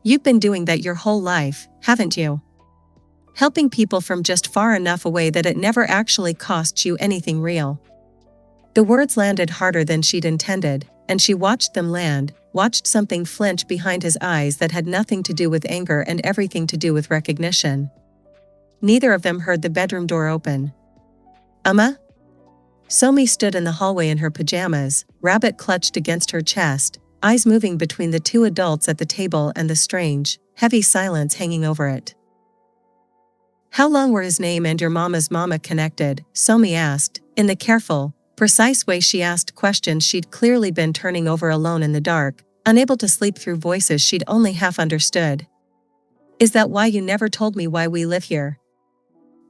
"You've been doing that your whole life, haven't you? Helping people from just far enough away that it never actually costs you anything real." The words landed harder than she'd intended, and she watched them land, watched something flinch behind his eyes that had nothing to do with anger and everything to do with recognition. Neither of them heard the bedroom door open. Somi stood in the hallway in her pajamas, rabbit clutched against her chest, eyes moving between the two adults at the table and the strange, heavy silence hanging over it. How long were his name and your mama's mama connected? Somi asked, in the careful, precise way she asked questions she'd clearly been turning over alone in the dark, unable to sleep through voices she'd only half understood. Is that why you never told me why we live here?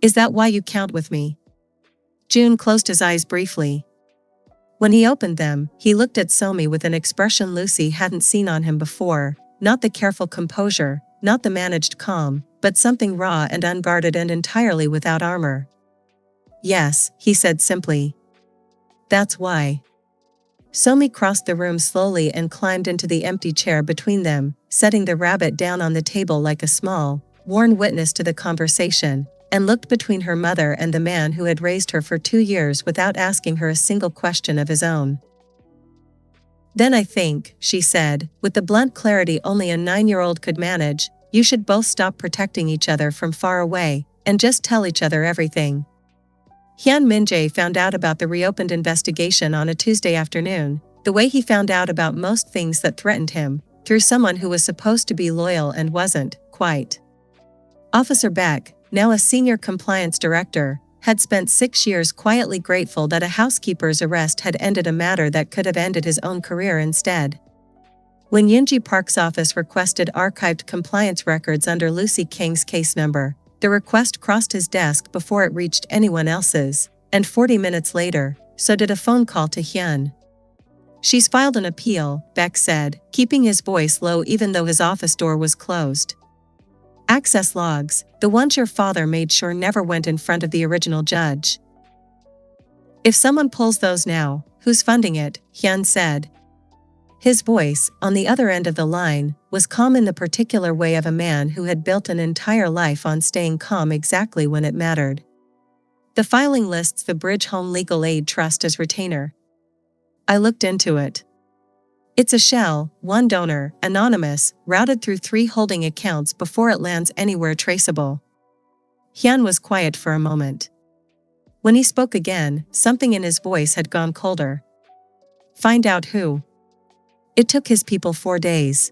Is that why you count with me? June closed his eyes briefly. When he opened them, he looked at Somi with an expression Lucy hadn't seen on him before, not the careful composure, not the managed calm, but something raw and unguarded and entirely without armor. Yes, he said simply. That's why. Somi crossed the room slowly and climbed into the empty chair between them, setting the rabbit down on the table like a small, worn witness to the conversation, and looked between her mother and the man who had raised her for 2 years without asking her a single question of his own. Then I think, she said, with the blunt clarity only a 9-year-old could manage, you should both stop protecting each other from far away, and just tell each other everything. Hyun Min-jae found out about the reopened investigation on a Tuesday afternoon, the way he found out about most things that threatened him, through someone who was supposed to be loyal and wasn't, quite. Officer Beck, now a senior compliance director, had spent 6 years quietly grateful that a housekeeper's arrest had ended a matter that could have ended his own career instead. When Yoonji Park's office requested archived compliance records under Lucy Kang's case number, the request crossed his desk before it reached anyone else's, and 40 minutes later, so did a phone call to Hyun. She's filed an appeal, Beck said, keeping his voice low even though his office door was closed. Access logs, the ones your father made sure never went in front of the original judge. If someone pulls those now, who's funding it? Hyun said. His voice, on the other end of the line, was calm in the particular way of a man who had built an entire life on staying calm exactly when it mattered. The filing lists the Bridge Home Legal Aid Trust as retainer. I looked into it. It's a shell, one donor, anonymous, routed through 3 holding accounts before it lands anywhere traceable. Hyun was quiet for a moment. When he spoke again, something in his voice had gone colder. Find out who. It took his people 4 days.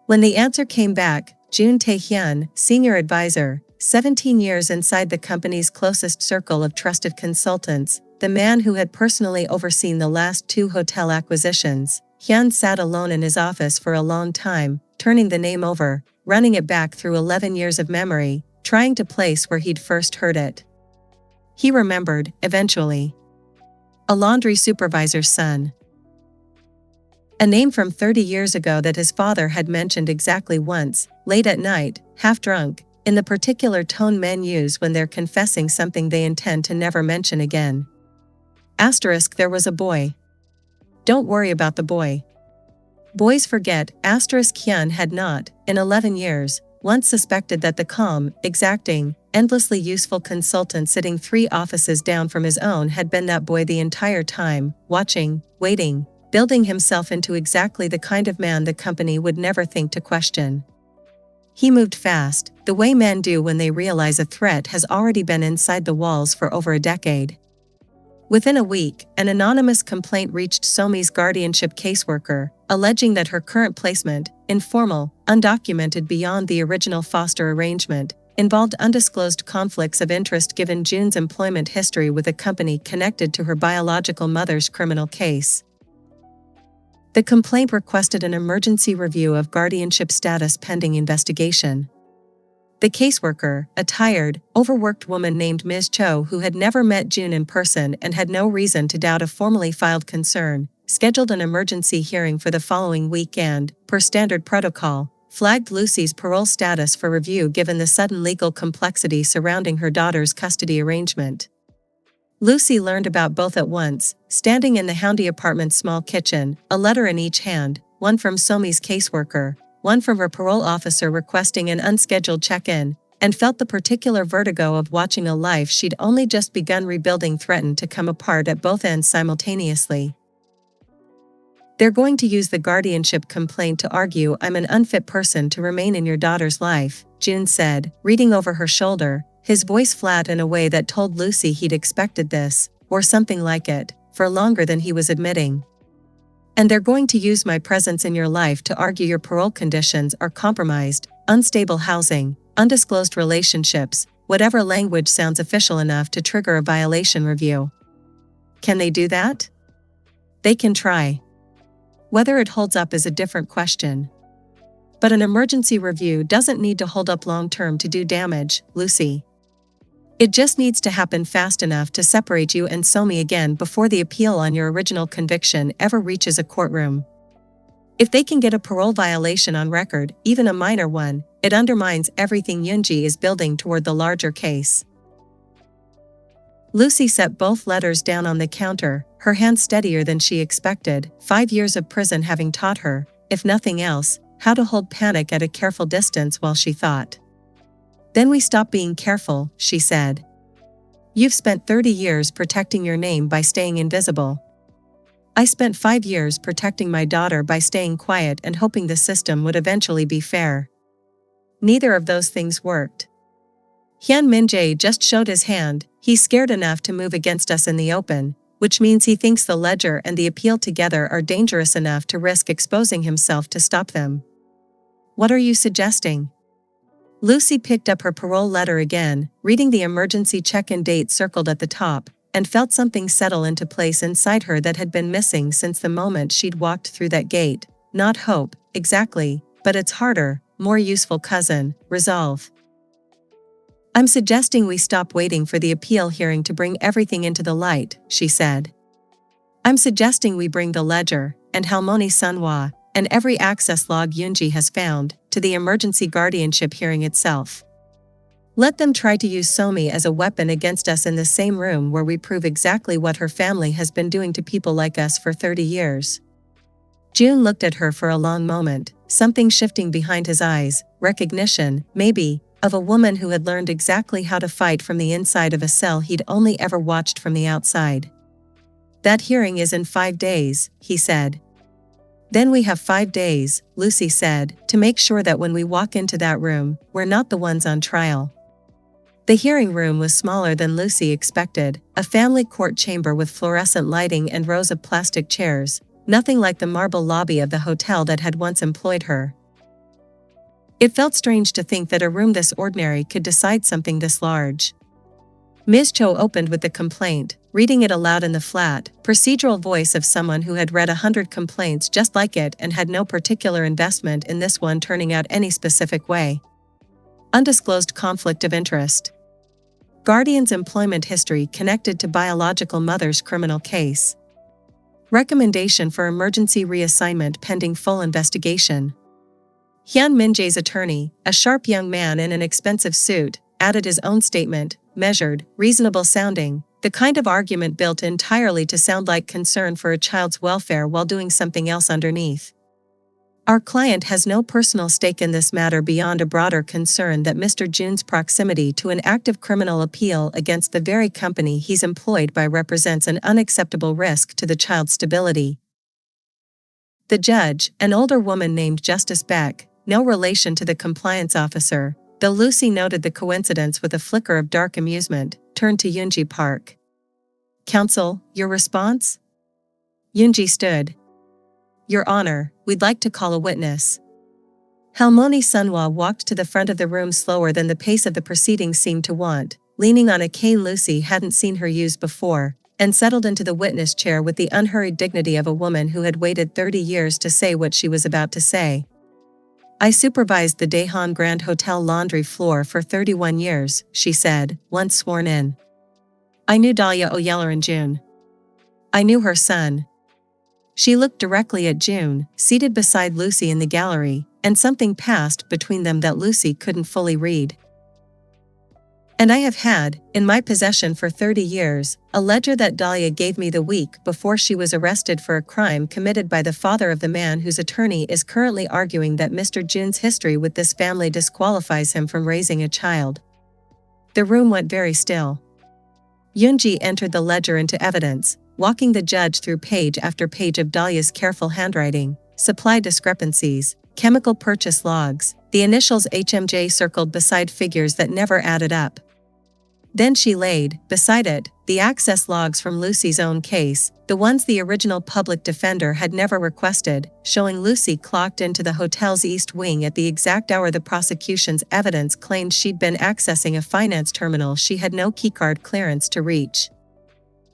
When the answer came back, Jun Tae-hyun, senior advisor, 17 years inside the company's closest circle of trusted consultants, the man who had personally overseen the last 2 hotel acquisitions, Hyun sat alone in his office for a long time, turning the name over, running it back through 11 years of memory, trying to place where he'd first heard it. He remembered, eventually. A laundry supervisor's son. A name from 30 years ago that his father had mentioned exactly once, late at night, half drunk, in the particular tone men use when they're confessing something they intend to never mention again. Asterisk, there was a boy. Don't worry about the boy. Boys forget. Asterisk, Hyun had not, in 11 years, once suspected that the calm, exacting, endlessly useful consultant sitting 3 offices down from his own had been that boy the entire time, watching, waiting, building himself into exactly the kind of man the company would never think to question. He moved fast, the way men do when they realize a threat has already been inside the walls for over a decade. Within a week, an anonymous complaint reached Somi's guardianship caseworker, alleging that her current placement, informal, undocumented beyond the original foster arrangement, involved undisclosed conflicts of interest given Jun's employment history with a company connected to her biological mother's criminal case. The complaint requested an emergency review of guardianship status pending investigation. The caseworker, a tired, overworked woman named Ms. Cho who had never met Jun in person and had no reason to doubt a formally filed concern, scheduled an emergency hearing for the following week and, per standard protocol, flagged Lucy's parole status for review given the sudden legal complexity surrounding her daughter's custody arrangement. Lucy learned about both at once, standing in the Houndy apartment's small kitchen, a letter in each hand, one from Somi's caseworker, one from her parole officer requesting an unscheduled check-in, and felt the particular vertigo of watching a life she'd only just begun rebuilding threaten to come apart at both ends simultaneously. They're going to use the guardianship complaint to argue I'm an unfit person to remain in your daughter's life, June said, reading over her shoulder, his voice flat in a way that told Lucy he'd expected this, or something like it, for longer than he was admitting. And they're going to use my presence in your life to argue your parole conditions are compromised, unstable housing, undisclosed relationships, whatever language sounds official enough to trigger a violation review. Can they do that? They can try. Whether it holds up is a different question. But an emergency review doesn't need to hold up long-term to do damage, Lucy. It just needs to happen fast enough to separate you and Somi again before the appeal on your original conviction ever reaches a courtroom. If they can get a parole violation on record, even a minor one, it undermines everything Yoonji is building toward the larger case. Lucy set both letters down on the counter, her hand steadier than she expected, 5 years of prison having taught her, if nothing else, how to hold panic at a careful distance while she thought. Then we stop being careful, she said. You've spent 30 years protecting your name by staying invisible. I spent 5 years protecting my daughter by staying quiet and hoping the system would eventually be fair. Neither of those things worked. Hyun Min-jae just showed his hand, he's scared enough to move against us in the open, which means he thinks the ledger and the appeal together are dangerous enough to risk exposing himself to stop them. What are you suggesting? Lucy picked up her parole letter again, reading the emergency check-in date circled at the top, and felt something settle into place inside her that had been missing since the moment she'd walked through that gate. Not hope, exactly, but its harder, more useful cousin, resolve. I'm suggesting we stop waiting for the appeal hearing to bring everything into the light, she said. I'm suggesting we bring the ledger, and Halmoni Sunhwa, and every access log Yoonji has found, to the emergency guardianship hearing itself. Let them try to use Somi as a weapon against us in the same room where we prove exactly what her family has been doing to people like us for 30 years. June looked at her for a long moment, something shifting behind his eyes, recognition, maybe, of a woman who had learned exactly how to fight from the inside of a cell he'd only ever watched from the outside. That hearing is in 5 days, he said. Then we have 5 days, Lucy said, to make sure that when we walk into that room, we're not the ones on trial. The hearing room was smaller than Lucy expected, a family court chamber with fluorescent lighting and rows of plastic chairs, nothing like the marble lobby of the hotel that had once employed her. It felt strange to think that a room this ordinary could decide something this large. Ms. Cho opened with the complaint, reading it aloud in the flat, procedural voice of someone who had read 100 complaints just like it and had no particular investment in this one turning out any specific way. Undisclosed conflict of interest. Guardian's employment history connected to biological mother's criminal case. Recommendation for emergency reassignment pending full investigation. Hyun Min-jae's attorney, a sharp young man in an expensive suit, added his own statement, measured, reasonable sounding, the kind of argument built entirely to sound like concern for a child's welfare while doing something else underneath. Our client has no personal stake in this matter beyond a broader concern that Mr. Jun's proximity to an active criminal appeal against the very company he's employed by represents an unacceptable risk to the child's stability. The judge, an older woman named Justice Beck, no relation to the compliance officer, though Lucy noted the coincidence with a flicker of dark amusement, turned to Yoonji Park. Counsel, your response? Yoonji stood. Your Honor, we'd like to call a witness. Halmoni Sunhwa walked to the front of the room slower than the pace of the proceedings seemed to want, leaning on a cane Lucy hadn't seen her use before, and settled into the witness chair with the unhurried dignity of a woman who had waited 30 years to say what she was about to say. I supervised the Daehan Grand Hotel laundry floor for 31 years, she said, once sworn in. I knew Dahlia Oyeller in June. I knew her son. She looked directly at June, seated beside Lucy in the gallery, and something passed between them that Lucy couldn't fully read. And I have had, in my possession for 30 years, a ledger that Dahlia gave me the week before she was arrested for a crime committed by the father of the man whose attorney is currently arguing that Mr. Jun's history with this family disqualifies him from raising a child. The room went very still. Yoonji entered the ledger into evidence, walking the judge through page after page of Dahlia's careful handwriting, supply discrepancies, chemical purchase logs, the initials HMJ circled beside figures that never added up. Then she laid, beside it, the access logs from Lucy's own case, the ones the original public defender had never requested, showing Lucy clocked into the hotel's East Wing at the exact hour the prosecution's evidence claimed she'd been accessing a finance terminal she had no keycard clearance to reach.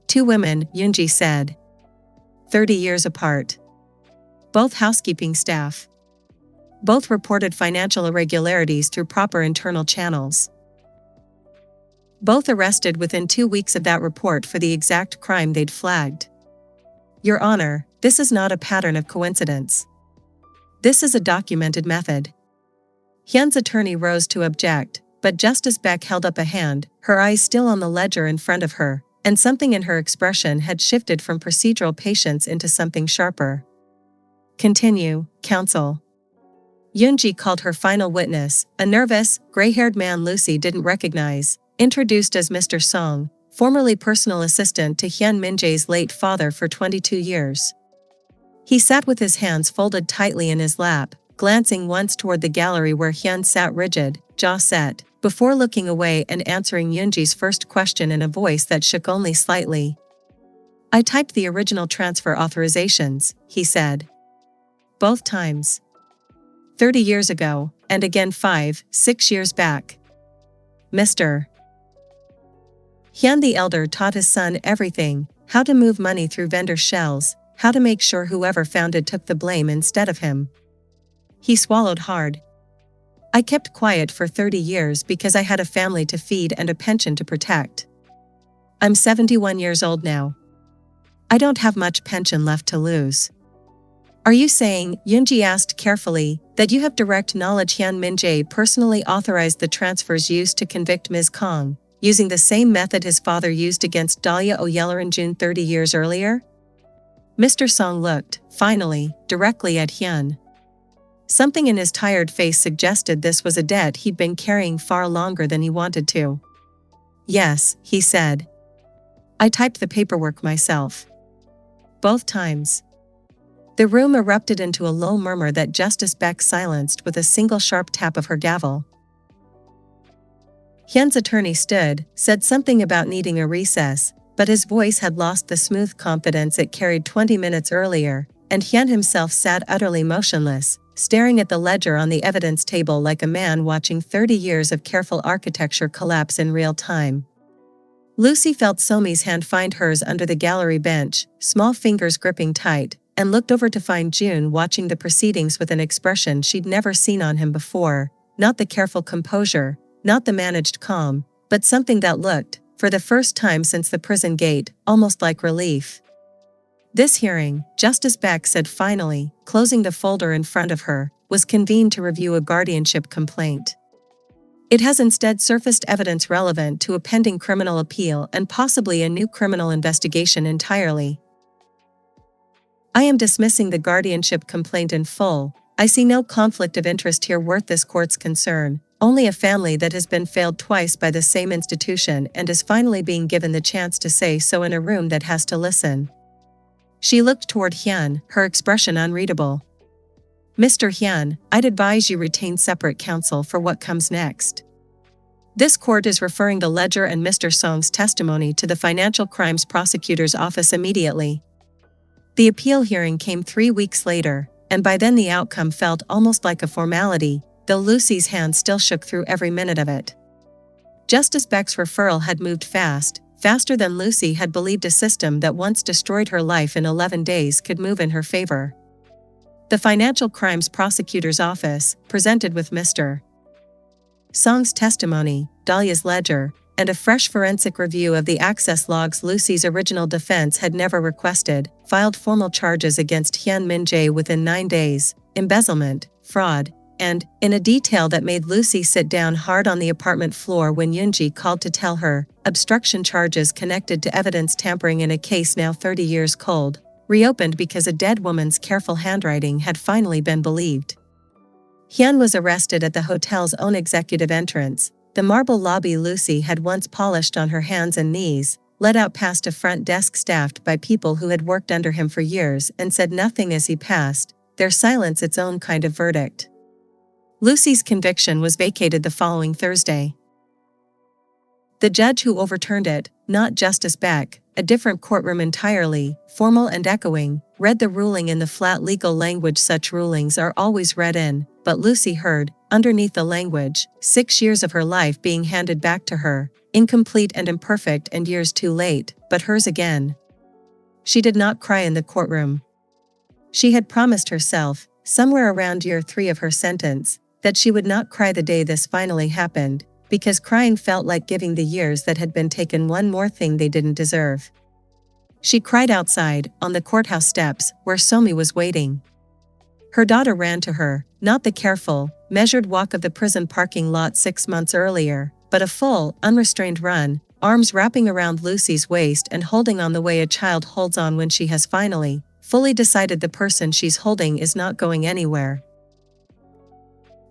2 women, Yoonji said. 30 years apart. Both housekeeping staff. Both reported financial irregularities through proper internal channels. Both arrested within 2 weeks of that report for the exact crime they'd flagged. Your Honor, this is not a pattern of coincidence. This is a documented method. Hyun's attorney rose to object, but Justice Beck held up a hand, her eyes still on the ledger in front of her, and something in her expression had shifted from procedural patience into something sharper. Continue, counsel. Yoonji called her final witness, a nervous, gray-haired man Lucy didn't recognize, introduced as Mr. Song, formerly personal assistant to Hyun Min-jae's late father for 22 years. He sat with his hands folded tightly in his lap, glancing once toward the gallery where Hyun sat rigid, jaw set, before looking away and answering Yoonji's first question in a voice that shook only slightly. I typed the original transfer authorizations, he said. Both times. 30 years ago, and again 5-6 years back. Mr. Hyun the elder taught his son everything, how to move money through vendor shells, how to make sure whoever found it took the blame instead of him. He swallowed hard. I kept quiet for 30 years because I had a family to feed and a pension to protect. I'm 71 years old now. I don't have much pension left to lose. Are you saying, Yoonji asked carefully, that you have direct knowledge Hyun Min-jae personally authorized the transfers used to convict Ms. Kong, using the same method his father used against Dahlia O'Yellerin June 30 years earlier? Mr. Song looked, finally, directly at Hyun. Something in his tired face suggested this was a debt he'd been carrying far longer than he wanted to. Yes, he said. I typed the paperwork myself. Both times. The room erupted into a low murmur that Justice Beck silenced with a single sharp tap of her gavel. Hyun's attorney stood, said something about needing a recess, but his voice had lost the smooth confidence it carried 20 minutes earlier, and Hyun himself sat utterly motionless, staring at the ledger on the evidence table like a man watching 30 years of careful architecture collapse in real time. Lucy felt Somi's hand find hers under the gallery bench, small fingers gripping tight, and looked over to find June watching the proceedings with an expression she'd never seen on him before, not the careful composure, not the managed calm, but something that looked, for the first time since the prison gate, almost like relief. This hearing, Justice Beck said finally, closing the folder in front of her, was convened to review a guardianship complaint. It has instead surfaced evidence relevant to a pending criminal appeal and possibly a new criminal investigation entirely. I am dismissing the guardianship complaint in full. I see no conflict of interest here worth this court's concern, only a family that has been failed twice by the same institution and is finally being given the chance to say so in a room that has to listen. She looked toward Hyun, her expression unreadable. Mr. Hyun, I'd advise you retain separate counsel for what comes next. This court is referring the ledger and Mr. Song's testimony to the Financial Crimes Prosecutor's Office immediately. The appeal hearing came 3 weeks later, and by then the outcome felt almost like a formality, though Lucy's hand still shook through every minute of it. Justice Beck's referral had moved fast, faster than Lucy had believed a system that once destroyed her life in 11 days could move in her favor. The Financial Crimes Prosecutor's Office, presented with Mr. Song's testimony, Dahlia's ledger, and a fresh forensic review of the access logs Lucy's original defense had never requested, filed formal charges against Hyun Min-jae within 9 days, embezzlement, fraud, and, in a detail that made Lucy sit down hard on the apartment floor when Yoonji called to tell her, obstruction charges connected to evidence tampering in a case now 30 years cold, reopened because a dead woman's careful handwriting had finally been believed. Hyun was arrested at the hotel's own executive entrance, the marble lobby Lucy had once polished on her hands and knees, led out past a front desk staffed by people who had worked under him for years and said nothing as he passed, their silence its own kind of verdict. Lucy's conviction was vacated the following Thursday. The judge who overturned it, not Justice Beck, a different courtroom entirely, formal and echoing, read the ruling in the flat legal language such rulings are always read in, but Lucy heard, underneath the language, 6 years of her life being handed back to her, incomplete and imperfect and years too late, but hers again. She did not cry in the courtroom. She had promised herself, somewhere around year 3 of her sentence, that she would not cry the day this finally happened, because crying felt like giving the years that had been taken one more thing they didn't deserve. She cried outside, on the courthouse steps, where Somi was waiting. Her daughter ran to her, not the careful, measured walk of the prison parking lot 6 months earlier, but a full, unrestrained run, arms wrapping around Lucy's waist and holding on the way a child holds on when she has finally, fully decided the person she's holding is not going anywhere.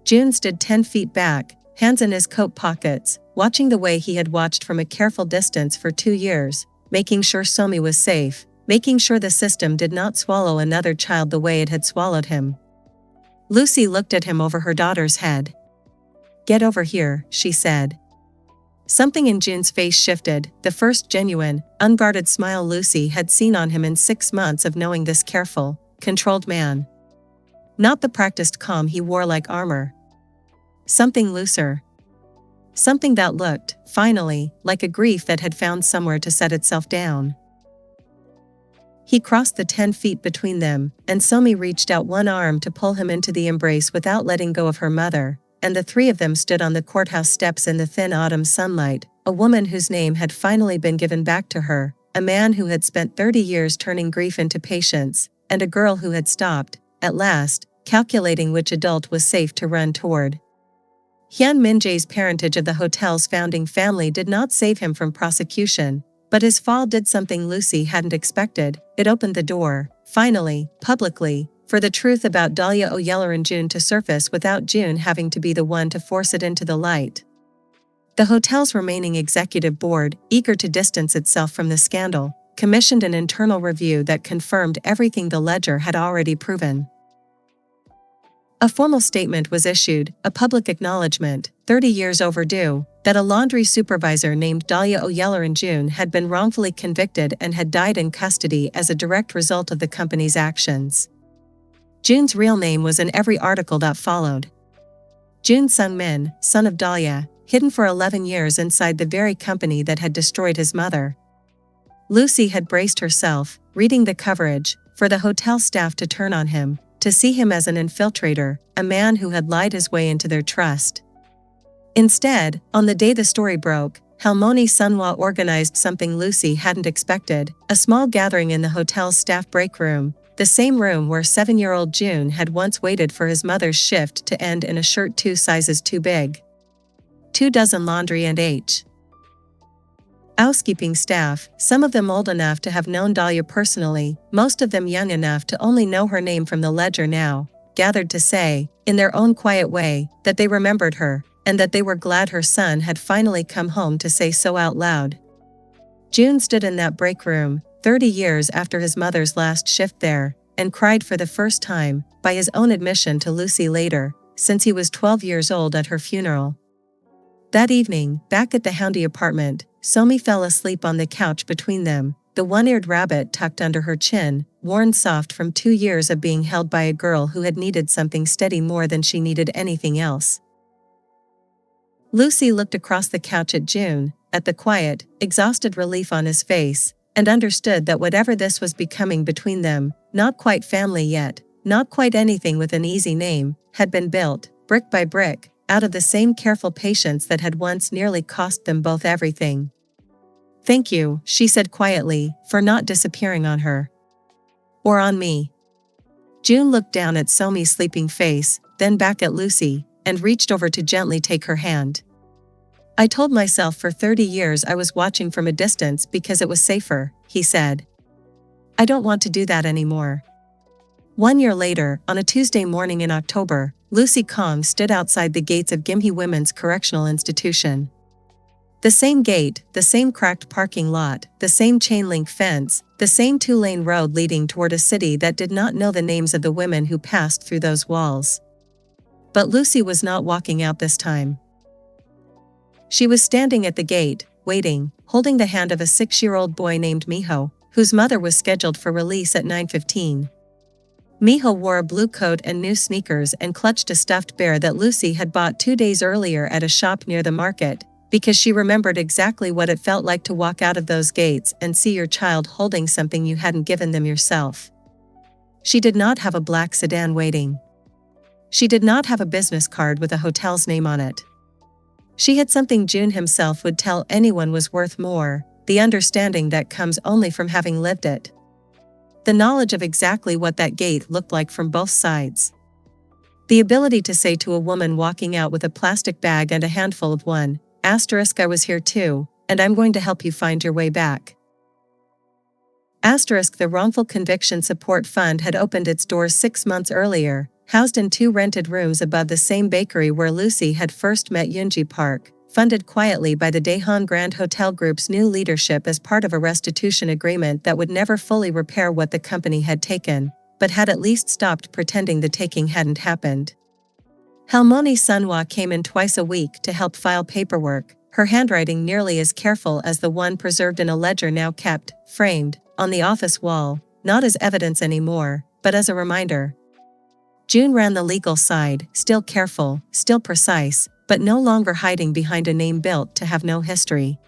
June stood 10 feet back, hands in his coat pockets, watching the way he had watched from a careful distance for 2 years, making sure Somi was safe, making sure the system did not swallow another child the way it had swallowed him. Lucy looked at him over her daughter's head. "Get over here," she said. Something in June's face shifted, the first genuine, unguarded smile Lucy had seen on him in 6 months of knowing this careful, controlled man. Not the practiced calm he wore like armor. Something looser. Something that looked, finally, like a grief that had found somewhere to set itself down. He crossed the 10 feet between them, and Somi reached out one arm to pull him into the embrace without letting go of her mother, and the 3 of them stood on the courthouse steps in the thin autumn sunlight, a woman whose name had finally been given back to her, a man who had spent 30 years turning grief into patience, and a girl who had stopped, at last, calculating which adult was safe to run toward. Hyun Min-jae's parentage of the hotel's founding family did not save him from prosecution, but his fall did something Lucy hadn't expected. It opened the door, finally, publicly, for the truth about Dahlia Oyelloran-June to surface without June having to be the one to force it into the light. The hotel's remaining executive board, eager to distance itself from the scandal, commissioned an internal review that confirmed everything the ledger had already proven. A formal statement was issued, a public acknowledgement, 30 years overdue, that a laundry supervisor named Dahlia Oyelloran-June had been wrongfully convicted and had died in custody as a direct result of the company's actions. June's real name was in every article that followed. June Sung-min, son of Dahlia, hidden for 11 years inside the very company that had destroyed his mother. Lucy had braced herself, reading the coverage, for the hotel staff to turn on him, to see him as an infiltrator, a man who had lied his way into their trust. Instead, on the day the story broke, Halmoni Sunwa organized something Lucy hadn't expected, a small gathering in the hotel's staff break room, the same room where 7-year-old June had once waited for his mother's shift to end in a shirt 2 sizes too big. 24 laundry and housekeeping staff, some of them old enough to have known Dahlia personally, most of them young enough to only know her name from the ledger now, gathered to say, in their own quiet way, that they remembered her, and that they were glad her son had finally come home to say so out loud. June stood in that break room, 30 years after his mother's last shift there, and cried for the first time, by his own admission to Lucy later, since he was 12 years old at her funeral. That evening, back at the Houndy apartment, Somi fell asleep on the couch between them, the one-eared rabbit tucked under her chin, worn soft from 2 years of being held by a girl who had needed something steady more than she needed anything else. Lucy looked across the couch at June, at the quiet, exhausted relief on his face, and understood that whatever this was becoming between them, not quite family yet, not quite anything with an easy name, had been built, brick by brick, out of the same careful patience that had once nearly cost them both everything. "Thank you," she said quietly, "for not disappearing on her. Or on me." June looked down at Somi's sleeping face, then back at Lucy, and reached over to gently take her hand. "I told myself for 30 years I was watching from a distance because it was safer," he said. "I don't want to do that anymore." 1 year later, on a Tuesday morning in October, Lucy Kong stood outside the gates of Gimhae Women's Correctional Institution. The same gate, the same cracked parking lot, the same chain-link fence, the same two-lane road leading toward a city that did not know the names of the women who passed through those walls. But Lucy was not walking out this time. She was standing at the gate, waiting, holding the hand of a 6-year-old boy named Miho, whose mother was scheduled for release at 9:15. Miho wore a blue coat and new sneakers and clutched a stuffed bear that Lucy had bought 2 days earlier at a shop near the market, because she remembered exactly what it felt like to walk out of those gates and see your child holding something you hadn't given them yourself. She did not have a black sedan waiting. She did not have a business card with a hotel's name on it. She had something June himself would tell anyone was worth more, the understanding that comes only from having lived it. The knowledge of exactly what that gate looked like from both sides. The ability to say to a woman walking out with a plastic bag and a handful of one, I was here too, and I'm going to help you find your way back. The Wrongful Conviction Support Fund had opened its doors 6 months earlier, housed in 2 rented rooms above the same bakery where Lucy had first met Yunji Park, funded quietly by the Daehan Grand Hotel Group's new leadership as part of a restitution agreement that would never fully repair what the company had taken, but had at least stopped pretending the taking hadn't happened. Halmoni Sunwa came in twice a week to help file paperwork, her handwriting nearly as careful as the one preserved in a ledger now kept, framed, on the office wall, not as evidence anymore, but as a reminder. June ran the legal side, still careful, still precise, but no longer hiding behind a name built to have no history.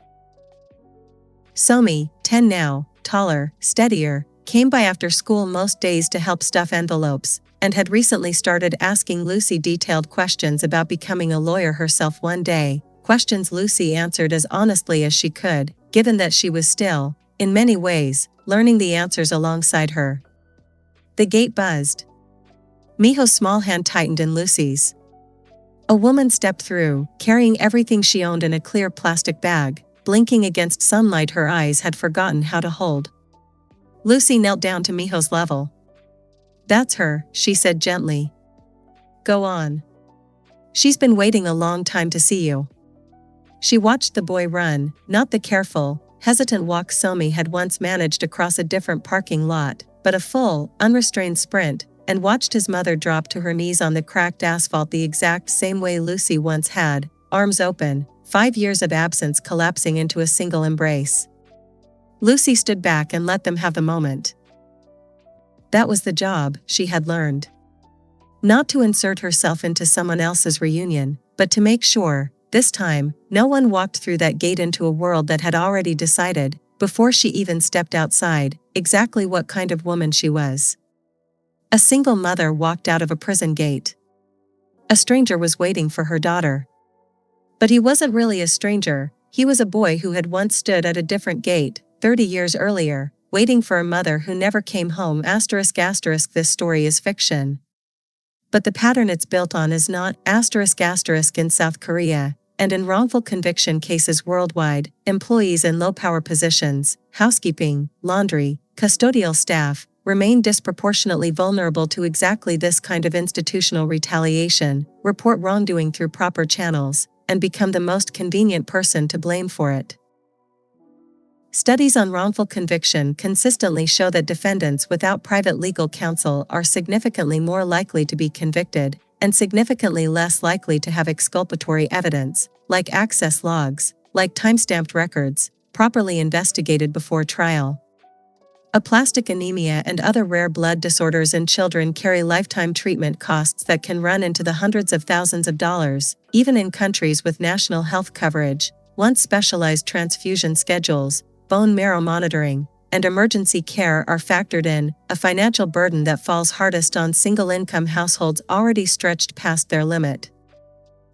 Somi, 10 now, taller, steadier, came by after school most days to help stuff envelopes, and had recently started asking Lucy detailed questions about becoming a lawyer herself one day, questions Lucy answered as honestly as she could, given that she was still, in many ways, learning the answers alongside her. The gate buzzed. Miho's small hand tightened in Lucy's. A woman stepped through, carrying everything she owned in a clear plastic bag, blinking against sunlight her eyes had forgotten how to hold. Lucy knelt down to Miho's level. "That's her," she said gently. "Go on. She's been waiting a long time to see you." She watched the boy run, not the careful, hesitant walk Somi had once managed across a different parking lot, but a full, unrestrained sprint, and watched his mother drop to her knees on the cracked asphalt the exact same way Lucy once had, arms open, 5 years of absence collapsing into a single embrace. Lucy stood back and let them have the moment. That was the job, she had learned. Not to insert herself into someone else's reunion, but to make sure, this time, no one walked through that gate into a world that had already decided, before she even stepped outside, exactly what kind of woman she was. A single mother walked out of a prison gate. A stranger was waiting for her daughter. But he wasn't really a stranger, he was a boy who had once stood at a different gate, 30 years earlier, waiting for a mother who never came home. This story is fiction. But the pattern it's built on is not in South Korea, and in wrongful conviction cases worldwide, employees in low-power positions, housekeeping, laundry, custodial staff, remain disproportionately vulnerable to exactly this kind of institutional retaliation, report wrongdoing through proper channels, and become the most convenient person to blame for it. Studies on wrongful conviction consistently show that defendants without private legal counsel are significantly more likely to be convicted, and significantly less likely to have exculpatory evidence, like access logs, like time-stamped records, properly investigated before trial. Aplastic anemia and other rare blood disorders in children carry lifetime treatment costs that can run into the hundreds of thousands of dollars, even in countries with national health coverage. Once specialized transfusion schedules, bone marrow monitoring, and emergency care are factored in, a financial burden that falls hardest on single-income households already stretched past their limit.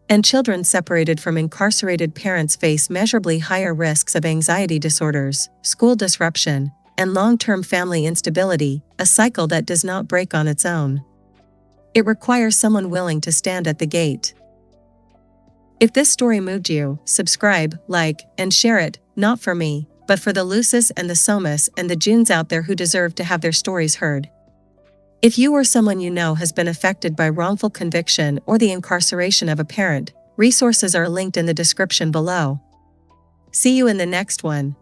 And children separated from incarcerated parents face measurably higher risks of anxiety disorders, school disruption, and long-term family instability, a cycle that does not break on its own. It requires someone willing to stand at the gate. If this story moved you, subscribe, like, and share it, not for me, but for the Lucis and the Somas and the Junes out there who deserve to have their stories heard. If you or someone you know has been affected by wrongful conviction or the incarceration of a parent, resources are linked in the description below. See you in the next one.